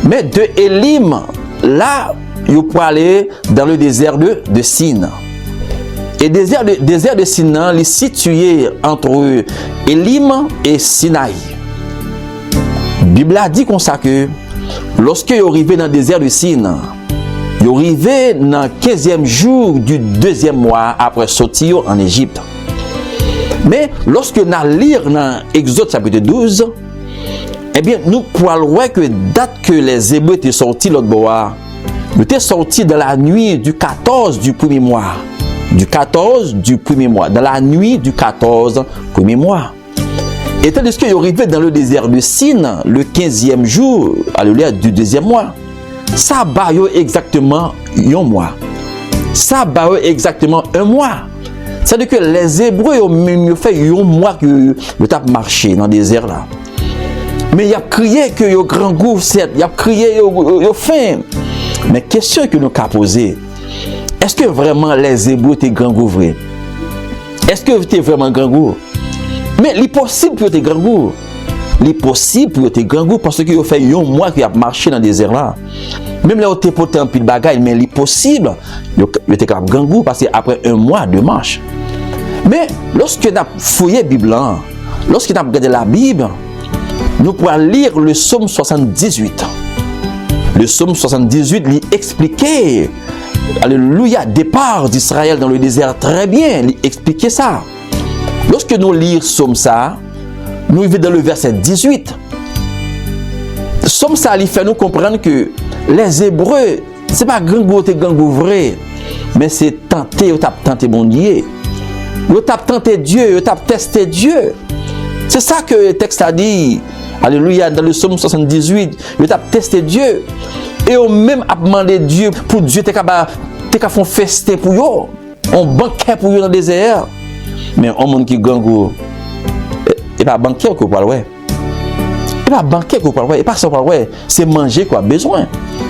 [SPEAKER 2] Mais de Élim, là, vous pouvez aller dans le désert de Sin. Et le désert de Sin est situé entre Élim et Sinaï. La Bible a dit comme ça que lorsque vous arrivez dans le désert de Sin, vous arrivez dans le 15e jour du 2e mois après sortir en Égypte. Mais lorsque nous lisons dans Exode chapitre 12, eh bien, nous pouvons voir que date que les Hébreux étaient sortis l'autre bois, ils étaient sortis dans la nuit du 14 du premier mois. Du 14 du premier mois. Dans la nuit du 14 premier mois. Et tandis qu'ils arrivaient dans le désert de Sin, le 15e jour, alléluia, du 2e mois, ça bat exactement un mois. Ça bat exactement un mois. C'est-à-dire que les Hébreux ont fait un mois que ils ont marché dans le désert là. Mais il a crié que le grand goût, il a crié qu'il a faim. Mais question que nous avons posée, est-ce que vraiment les Hébreux étaient grand goût vrai? Est-ce que c'était vraiment grand goût? Mais il est possible pour être grand goût. Il est possible pour être grand goût parce qu'il a fait un mois qu'il a marché dans le désert là. Même là, il a porté un peu de bagaille, mais il est possible il était capable de grand goût parce qu'après un mois de marche. Mais lorsque nous avons fouillé la Bible, lorsque nous avons regardé la Bible, nous pouvons lire le psaume 78. Le psaume 78 lui expliquait, alléluia, départ d'Israël dans le désert très bien, lui expliquait ça. Lorsque nous lisons psaume ça, nous arrivons dans le verset 18. Psaume ça lui fait nous comprendre que les Hébreux, ce n'est pas grand vrai, mais c'est tenter, tenter mon Dieu. Vous avez tenté Dieu, vous avez testé Dieu. C'est ça que le texte a dit. Alléluia, dans le psaume 78, vous avez testé Dieu. Et vous même a demandé Dieu pour Dieu, tu as fait un festin pour eux. Un banquet pour eux dans le désert. Mais un monde qui gangou, et pas banquet qu'on parle, ouais. Et pas banquet qu'on parle, ouais. Et pas ça parle, ouais. C'est manger quoi, besoin.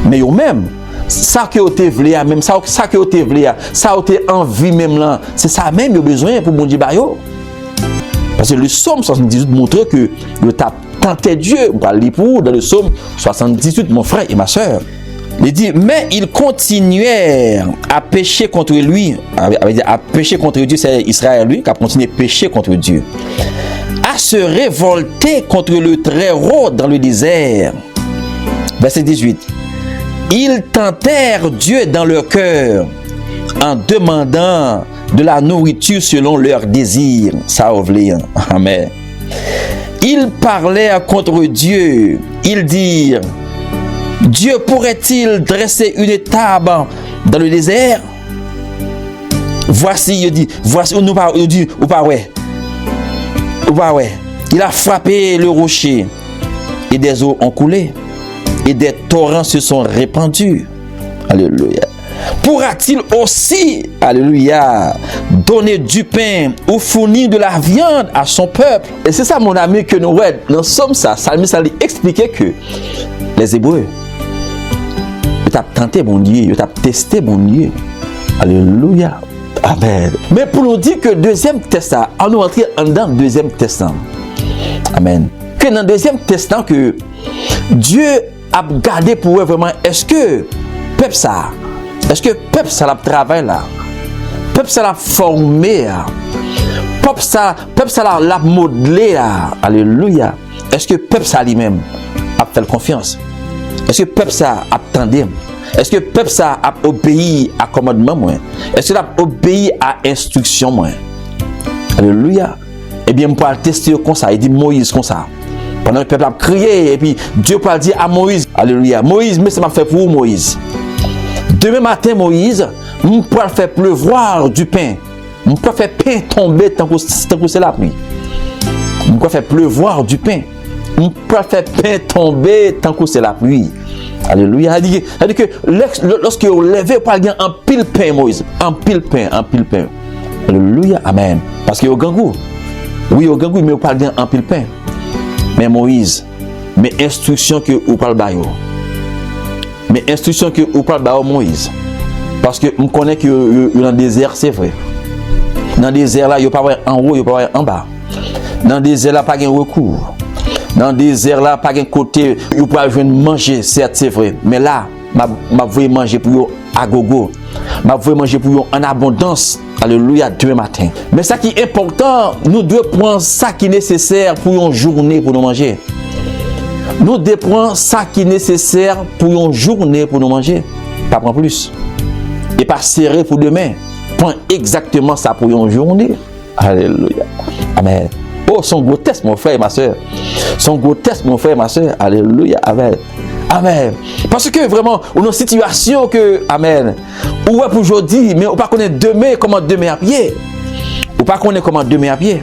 [SPEAKER 2] Mais eux même, ça que vous avez voulu, même ça que vous avez voulu, ça vous avez envie même là, c'est ça même vous besoin pour bon Dieu bayo. Parce que le psaume 78 montre que le tenté Dieu, on va lire pour dans le psaume 78, mon frère et ma soeur. Il dit, mais ils continuèrent à pécher contre lui. À pécher contre Dieu, c'est Israël lui qui a continué à pécher contre Dieu. À se révolter contre le Très-Haut dans le désert. Verset 18. Ils tentèrent Dieu dans leur cœur en demandant de la nourriture selon leurs désirs. Ça ouvre. Amen. Ils parlèrent contre Dieu. Ils dirent, Dieu pourrait-il dresser une table dans le désert? Voici, il dit, voici, il dit, ou pas ouais. Il a frappé le rocher et des eaux ont coulé et des torrents se sont répandus. Alléluia. Pourra-t-il aussi, alléluia, donner du pain ou fournir de la viande à son peuple? Et c'est ça, mon ami, que nous voyons dans Somme ça lui expliquait que les Hébreux t'a tenté bon Dieu, il t'a testé bon Dieu. Alléluia. Amen. Mais pour nous dire que deuxième test, on nous entrer dans le deuxième test. Amen. Que dans le deuxième test, que Dieu a gardé pour eux vraiment, est-ce que peuple ça l'a travaillé là? Peuple ça l'a formé là? Peuple ça l'a modelé là? Alléluia. Est-ce que peuple ça lui-même a fait confiance? Est-ce que peuple ça a attendu? Est-ce que peuple ça a obéi à commandement moi? Est-ce qu'il a obéi à instruction moi? Alléluia. Eh bien, on peut tester comme ça. Il dit Moïse comme ça. Pendant que le peuple a crié, et puis Dieu peut dire à Moïse, alléluia, Moïse, mais ça m'a fait pour vous, Moïse. Demain matin, Moïse, on peut faire pleuvoir du pain. On peut faire pain tomber tant que c'est la pluie. On peut faire pleuvoir du pain. On peut faire pain tomber tant que c'est la pluie. Alléluia. C'est-à-dire que lorsque vous levez, vous parlez en pile pain, Moïse. En pile pain, en pile pain. Alléluia. Amen. Parce que vous gangou. Oui, vous gangou, mais vous parlez en pile pain. Mais Moïse, mes instructions que vous parlez d'ailleurs. Mes instructions que vous parlez d'ailleurs, Moïse. Parce que je connais que dans le désert, c'est vrai. Dans le désert, là, il n'y a pas en haut, il n'y a pas en bas. Dans le désert, là, pas de recours. Dans le désert, là, pas de côté, vous pouvez manger, certes, c'est vrai. Mais là, je vais manger pour vous à gogo. Je vais manger pour vous en abondance. Alléluia, demain matin. Mais ça qui est important, nous devons prendre ça qui est nécessaire pour une journée pour nous manger. Nous devons prendre ça qui est nécessaire pour une journée pour nous manger. Pas prendre plus. Et pas serrer pour demain. Prends exactement ça pour une journée. Alléluia. Amen. Oh, son gros test, mon frère et ma soeur. Son gros test, mon frère et ma soeur. Alléluia. Amen. Amen. Parce que vraiment, on a une situation que, amen, ou pour aujourd'hui, mais on ne connaît pas demain comment demain à pied. On ne connaît pas comment demain à pied.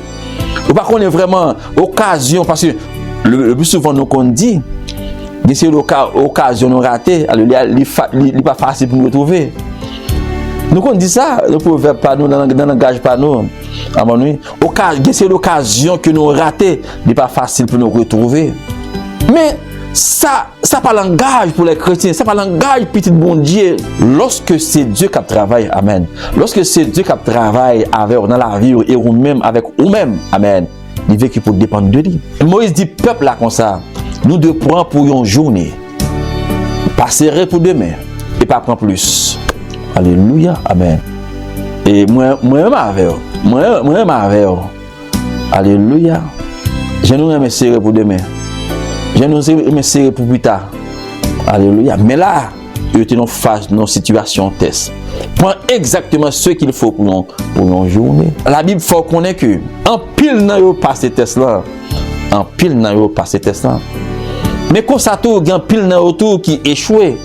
[SPEAKER 2] On ne connaît pas vraiment occasion, parce que le plus souvent, nous qu'on dit, c'est l'occasion nous rater, il n'est pas facile pour nous retrouver. Nous qu'on dit ça, le proverbe pas nous, dans le langage pas nous, à mon avis, c'est l'occasion que nous rater, il n'est pas facile pour nous retrouver. Mais ça pas langage pour les chrétiens, ça pas langage petit bon Dieu. Lorsque c'est Dieu qui travaille, amen. Lorsque c'est Dieu qui travaille avec dans la vie et ou même avec vous-même, amen. Il veut qu'il peut dépendre de lui. Moïse dit peuple là comme ça, nous devons prendre pour une journée, pas serrer pour demain et pas prendre plus. Alléluia, amen. Et moi-même avec, alléluia. Je nous aime serrer pour demain. Je nous aime serrer pour plus tard. Alléluia. Mais là, il était en phase de nos situations test. Prends exactement ce qu'il faut pour une journée. La Bible faut qu'on ait que en pile n'a pas passé test là. En pile n'a pas passé test là. Mais quand ça tout, il y a un pile n'a autour qui échoué.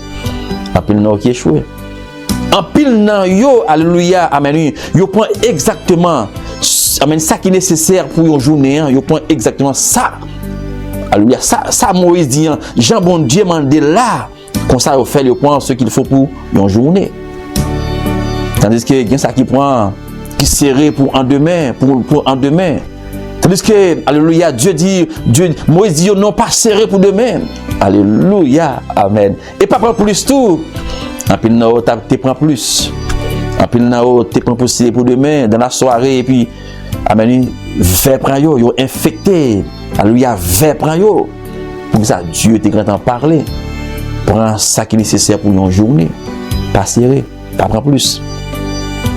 [SPEAKER 2] En pile n'a qui échoué. En pile n'a yo, alléluia, amen. Yo prend exactement amen ça qui est nécessaire pour une journée. Yo prend exactement ça. Alléluia. Ça Moïse dit, Jean bon Dieu m'a dit là, comme ça il fait le point ce qu'il faut pour une journée. Tandis que il y a ça qui prend, qui serré pour en demain, pour en demain. Tandis que, alléluia, Moïse dit, non pas serré pour demain. Alléluia, amen. Et pas prendre plus tout. En pile nao, tu prends plus. En pile nao, tu prends plus pour demain, dans la soirée, et puis, amen, vers prend yo infecté. Alléluia, vers prend yo. Pour ça, Dieu te grand en parler. Prends ça qui est nécessaire pour une journée. Pas serré, pas prendre plus.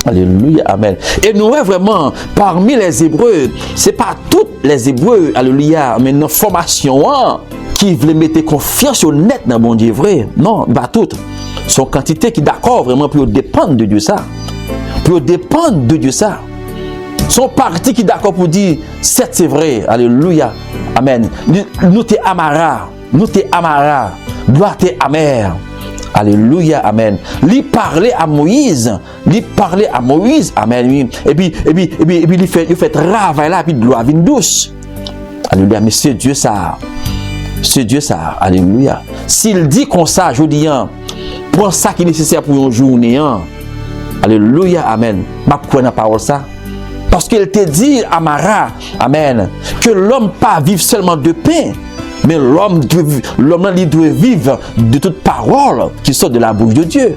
[SPEAKER 2] Alléluia, amen. Et nous, vraiment, parmi les Hébreux, ce n'est pas tous les Hébreux, alléluia, mais nos formations qui veulent mettre confiance au net dans mon Dieu vrai. Non, pas toutes. Sont quantité qui d'accord vraiment pour dépendre de Dieu ça. Pour dépendre de Dieu ça. Sont partis qui d'accord pour dire, c'est vrai, alléluia, amen. Nous t'es amara, gloire t'es amère. Alléluia, amen. Lui parlait à Moïse, amen. Et puis il fait travail là, puis de l'eau vient douce. Alléluia, mais c'est Dieu ça, alléluia. S'il dit comme ça, je dis, prends ça qui est nécessaire pour une journée, alléluia, amen. Ma croix dans la parole ça. Parce qu'il te dit, Amara, amen, que l'homme pas vivre seulement de pain, Mais l'homme doit vivre de toute parole qui sort de la bouche de Dieu.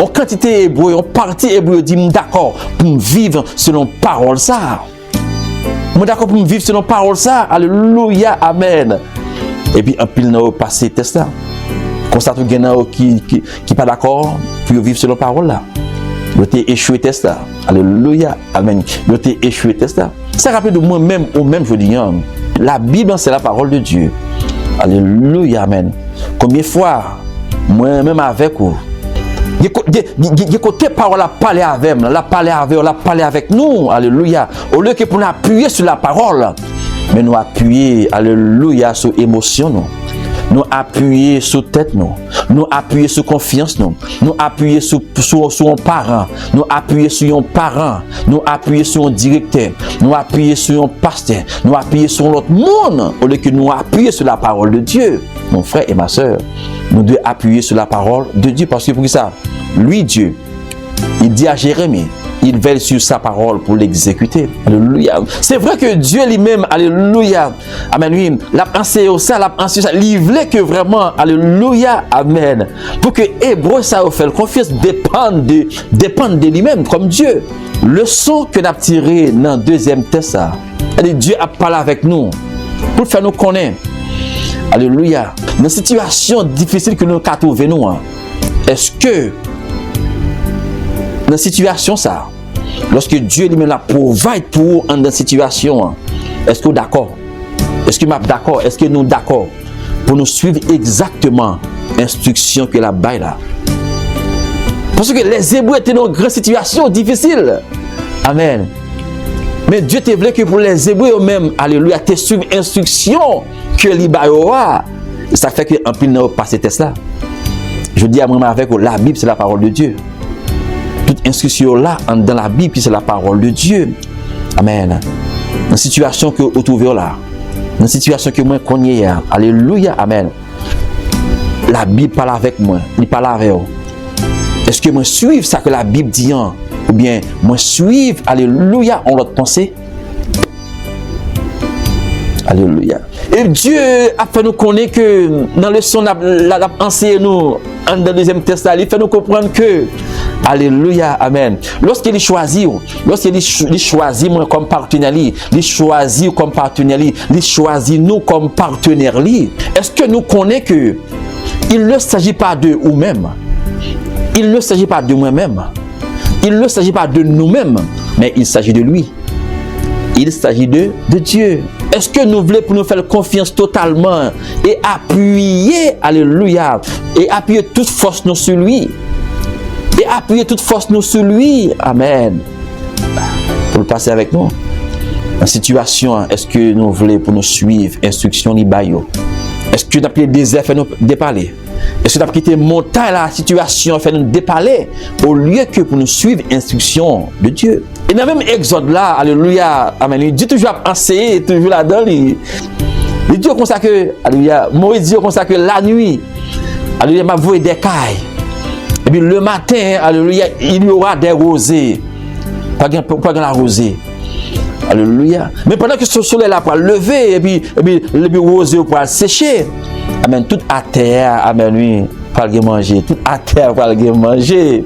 [SPEAKER 2] En quantité hébreu, en partie hébreu dit d'accord pour vivre selon parole ça. Moi d'accord pour vivre selon parole ça. Alléluia, amen. Et puis un pile n'a passé test là. Constate qu'il y en a qui pas d'accord pour vivre selon parole là. Il a échoué test là. Alléluia, amen. Il a échoué test là. Ça rappelle de moi-même au même je dis. La Bible c'est la parole de Dieu. Alléluia, amen. Combien de fois moi-même avec vous il côté parole a parlé avec nous, la parlé avec nous, alléluia. Au lieu que pour nous appuyer sur la parole, mais nous appuyer, alléluia, sur l'émotion, nous appuyer sur tête, nous appuyer sur confiance, nous appuyer sur un parent, nous appuyer sur un parent, nous appuyer sur un directeur, nous appuyer sur un pasteur, nous appuyer sur l'autre monde, au lieu que nous appuyer sur la parole de Dieu. Mon frère et ma soeur, nous devons appuyer sur la parole de Dieu parce que pour ça, lui, Dieu, il dit à Jérémie, il veille sur sa parole pour l'exécuter. Alléluia. C'est vrai que Dieu lui-même, alléluia, amen, lui, l'a pensé ça, il voulait que vraiment, alléluia, amen, pour que Hébreu, ça fait confiance, dépende de lui-même, comme Dieu. Le son que nous avons tiré dans le deuxième test, Dieu a parlé avec nous, pour faire nous connaître. Alléluia. Dans une situation difficile que nous avons trouvée, est-ce que dans une situation ça, lorsque Dieu lui-même la provide pour dans une situation, est-ce que vous d'accord? Est-ce que nous sommes d'accord? Est-ce que nous sommes d'accord pour nous suivre exactement l'instruction que la baille là? Parce que les Hébreux étaient dans une grande situation difficile. Amen. Mais Dieu te voulait que pour les Hébreux eux-mêmes, alléluia, te suivre l'instruction que l'Ibayoa. Et ça fait qu'un pile n'a pas ces tests-là. Je dis à moi avec la Bible, c'est la parole de Dieu. Toute instruction là, dans la Bible, c'est la parole de Dieu. Amen. Dans la situation que vous trouvez là, dans la situation que moi connais, alléluia, amen. La Bible parle avec moi, il parle avec vous. Est-ce que moi suivre ça que la Bible dit, ou bien moi suivre, alléluia, on l'autre pensée? Alléluia. Et Dieu a fait nous connaître que dans le son, l'a enseigné nous, dans le deuxième test, il fait nous comprendre que, alléluia, amen. Lorsqu'il choisit moi comme partenaire, il choisit comme partenaire, il choisit nous comme partenaire. Est-ce que nous connaissons que il ne s'agit pas de nous-mêmes, il ne s'agit pas de moi-même, il ne s'agit pas de nous-mêmes, mais il s'agit de lui. Il s'agit de Dieu. Est-ce que nous voulons pour nous faire confiance totalement et appuyer, alléluia, et appuyer toute force nous sur lui? Et appuyer toute force nous sur lui. Amen. Pour le passer avec nous. En situation, est-ce que nous voulons pour nous suivre instruction Libayo? Est-ce que nous avons quitté le désert fait nous déparler? Est-ce que nous avons quitté montagne la situation fait nous déparler au lieu que pour nous suivre instruction de Dieu? Et dans le même exode là, alléluia, amen, il dit toujours à enseigner, toujours là-dedans, il dit comme ça que, alléluia, Moïse dit comme ça que la nuit, alléluia, m'a voué des cailles. Et puis le matin, alléluia, il y aura des rosées. Pas de la rosée. Alléluia. Mais pendant que ce soleil là pour lever, et puis le rosé pour sécher, amen, tout à terre, amen, oui, pour le manger, tout à terre pour le manger.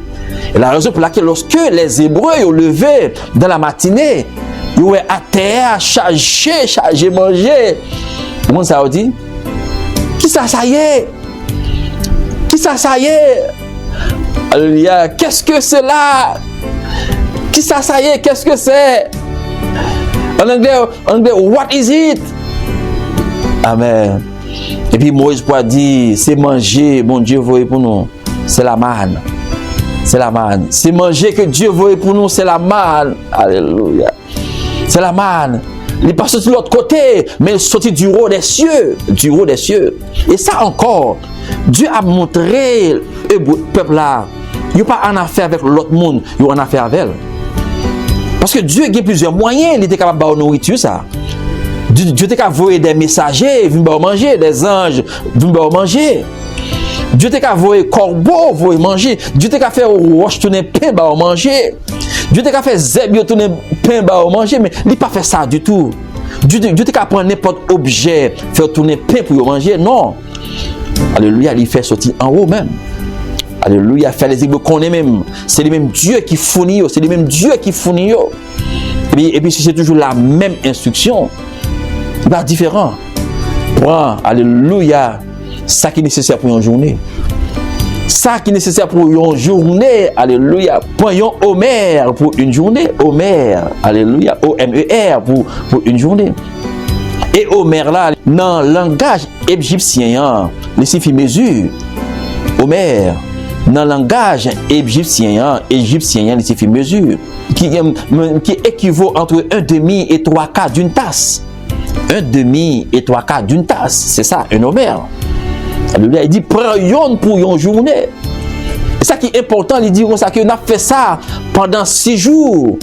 [SPEAKER 2] Et la raison pour laquelle lorsque les Hébreux ont levé dans la matinée, ils ont à terre, chargé, manger. Comment ça a dit? Qui ça y est? Qui ça y est? Alléluia. Qu'est-ce que c'est là? Qui ça y est? Qu'est-ce que c'est? En anglais, what is it? Amen. Et puis Moïse pourra dire, c'est manger, bon Dieu voyez pour nous, c'est la manne. C'est la manne. C'est manger que Dieu voyait pour nous, c'est la manne. Alléluia. C'est la manne. Il n'est pas sorti de l'autre côté, mais il est sorti du haut des cieux. Du haut des cieux. Et ça encore, Dieu a montré le peuple là, il n'est pas en affaire avec l'autre monde, il est en affaire avec elle. Parce que Dieu a plusieurs moyens, il était capable de nourriture ça. Dieu était capable de envoyer des messagers, venir manger, des anges, venir manger. Dieu t'a envoyé corbeau, vous manger. Dieu t'a fait roche tourner pain, bah manger. Dieu t'a fait zèbre tourner pain, bah manger. Mais il n'a pas fait ça du tout. Dieu te ka prendre n'importe objet, faire tourner pain pour manger, non. Alléluia, il fait sortir en haut même. Alléluia, faire les hébreux qu'on est même. C'est le même Dieu qui fournit, c'est le même Dieu qui fournit. Et puis c'est toujours la même instruction. Pas différent. Prends, alléluia, ça qui est nécessaire pour une journée. Ça qui est nécessaire pour une journée, alléluia. Prends un Homer pour une journée. Homer, alléluia. O-M-E-R pour une journée. Et Homer là, dans le langage égyptien, il signifie mesure. Homer, dans le langage égyptien, il signifie mesure. Qui équivaut entre un demi et 3/4 d'une tasse. Un demi et 3/4 d'une tasse. C'est ça, un Homer. Alléluia, il dit, prends yon pour une journée. Et ça qui est important, il dit, ça qu'on a fait ça pendant 6 jours.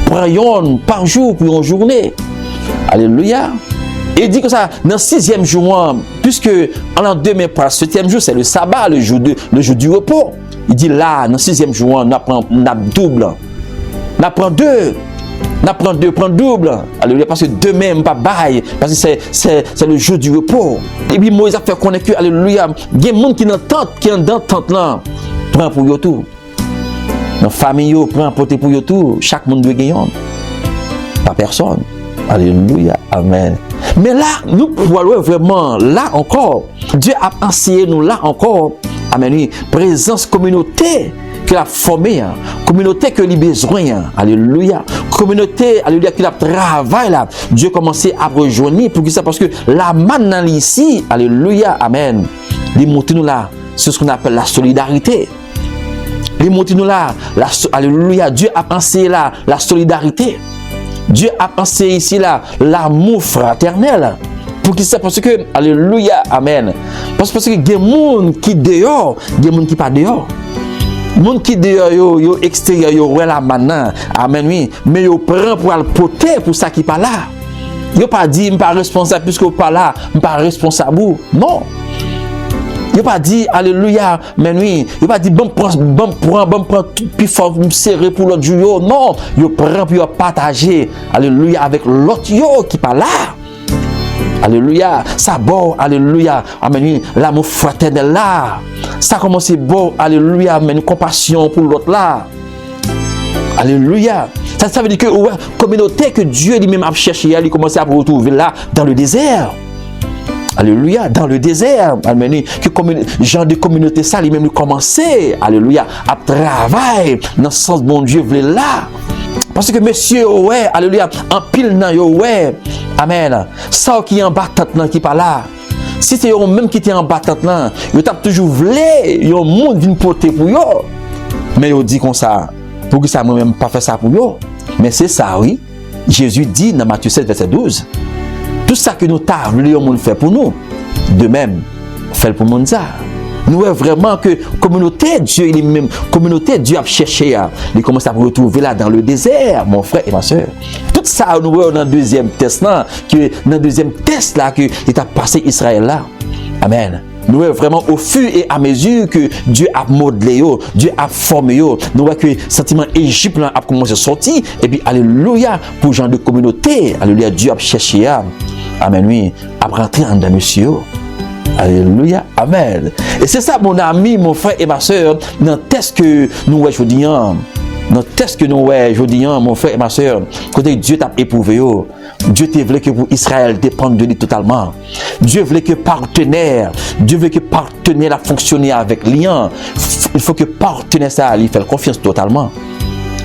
[SPEAKER 2] Prends yon par jour pour une journée. Alléluia. Et il dit que ça, dans le 6e jour, puisque en demain, par le 7e jour, c'est le sabbat, le jour du repos. Il dit là, dans le 6e jour, on apprend double. On apprend 2. On apprend 2, prend double. Alléluia, parce que demain, on pas bail, parce que c'est le jour du repos. Et puis Moïse a fait connaître que, alléluia, il y a des gens qui dans tente, qui sont dans tente là, prend pour eux tout. Dans la famille, prend pour eux tout. Chaque monde doit gagner. Pas personne. Alléluia, amen. Mais là, nous pouvons vraiment, là encore, Dieu a enseigné nous là encore, amen, présence communauté qu'il a formée, communauté que lui besoin, alléluia, communauté, alléluia, qu'il a travaillé là. Dieu a commencé à rejoindre pour que ça, parce que la manne ici, alléluia, amen, il montre nous là, c'est ce qu'on appelle la solidarité. Il montre nous là, alléluia, Dieu a enseigné là, la solidarité. Dieu a pensé ici là l'amour fraternel. Pour qui ça? Parce que, alléluia, amen. Parce que il y a des gens qui dehors, il y a des gens qui pas dehors. Les gens qui dehors, yo extérieur, yo ouais là maintenant, amen, oui. Mais yo prend pour le porter pour ça qui pas là. Yo pas dit, je ne suis pas responsable puisque pas là, je ne suis pas responsable. Non. Il pas dit, alléluia, mais oui, il pas dit, bon, prend tout plus fort, me serrer pour l'autre jour. Non, il prend pour partager, alléluia, avec l'autre yo qui pas là. Alléluia, ça bon, alléluia, amen, oui, l'amour fraternel là. Ça commence bon, alléluia, amen, compassion pour l'autre là. Alléluia. Ça veut dire que, ouais, communauté que Dieu lui-même a cherché, il commence à retrouver là, dans le désert. Alléluia, dans le désert, amen, que genre de communauté ça, lui-même commencer, alléluia, à travailler dans le sens bon Dieu voulait là. Parce que monsieur, ouais, alléluia, en pile nan yo, ouais, amen, ça qui est en battante nan qui pas là. Si c'est eux même qui était en battante nan, yo t'a toujours voulu, yo monde vient porter pour yo. Mais yo dit comme ça, pour que ça moi-même pas faire ça pour yo. Mais c'est ça, oui. Jésus dit dans Matthieu 7, verset 12. Tout ça que nous t'avons, le monde fait pour nous. De même, fait pour le monde ça. Nous voyons vraiment que communauté Dieu, il est même communauté Dieu a cherché, il commence à retrouver là dans le désert, mon frère et ma soeur. Tout ça nous voyons dans le deuxième test là, que il a passé Israël là. Amen. Nous voyons vraiment au fur et à mesure que Dieu a modelé, Dieu a formé, nous voyons que le sentiment égyptien a commencé à sortir, et puis alléluia, pour genre de communauté, alléluia, Dieu a cherché, amen, oui, à rentrer en dans monsieur. Alléluia, amen. Et c'est ça, mon ami, mon frère et ma soeur, dans le test que nous voyons aujourd'hui, dans le test que nous voyons aujourd'hui, mon frère et ma soeur, côté Dieu t'a éprouvé, Dieu te voulait que pour Israël dépende de lui totalement. Dieu voulait que partenaire a fonctionné avec lien. Il faut que partenaire ça lui fait confiance totalement.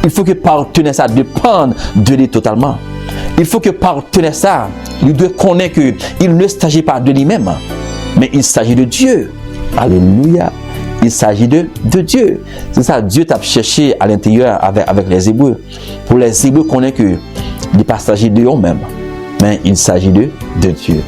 [SPEAKER 2] Il faut que partenaire ça dépende de lui totalement. Il faut que partenaire ça lui doit connaître que il ne s'agit pas de lui-même, mais il s'agit de Dieu. Alléluia. Il s'agit de Dieu. C'est ça, Dieu t'a cherché à l'intérieur avec les Hébreux. Pour les Hébreux, connaît que il n'est pas s'agit de eux-mêmes, mais il s'agit de Dieu.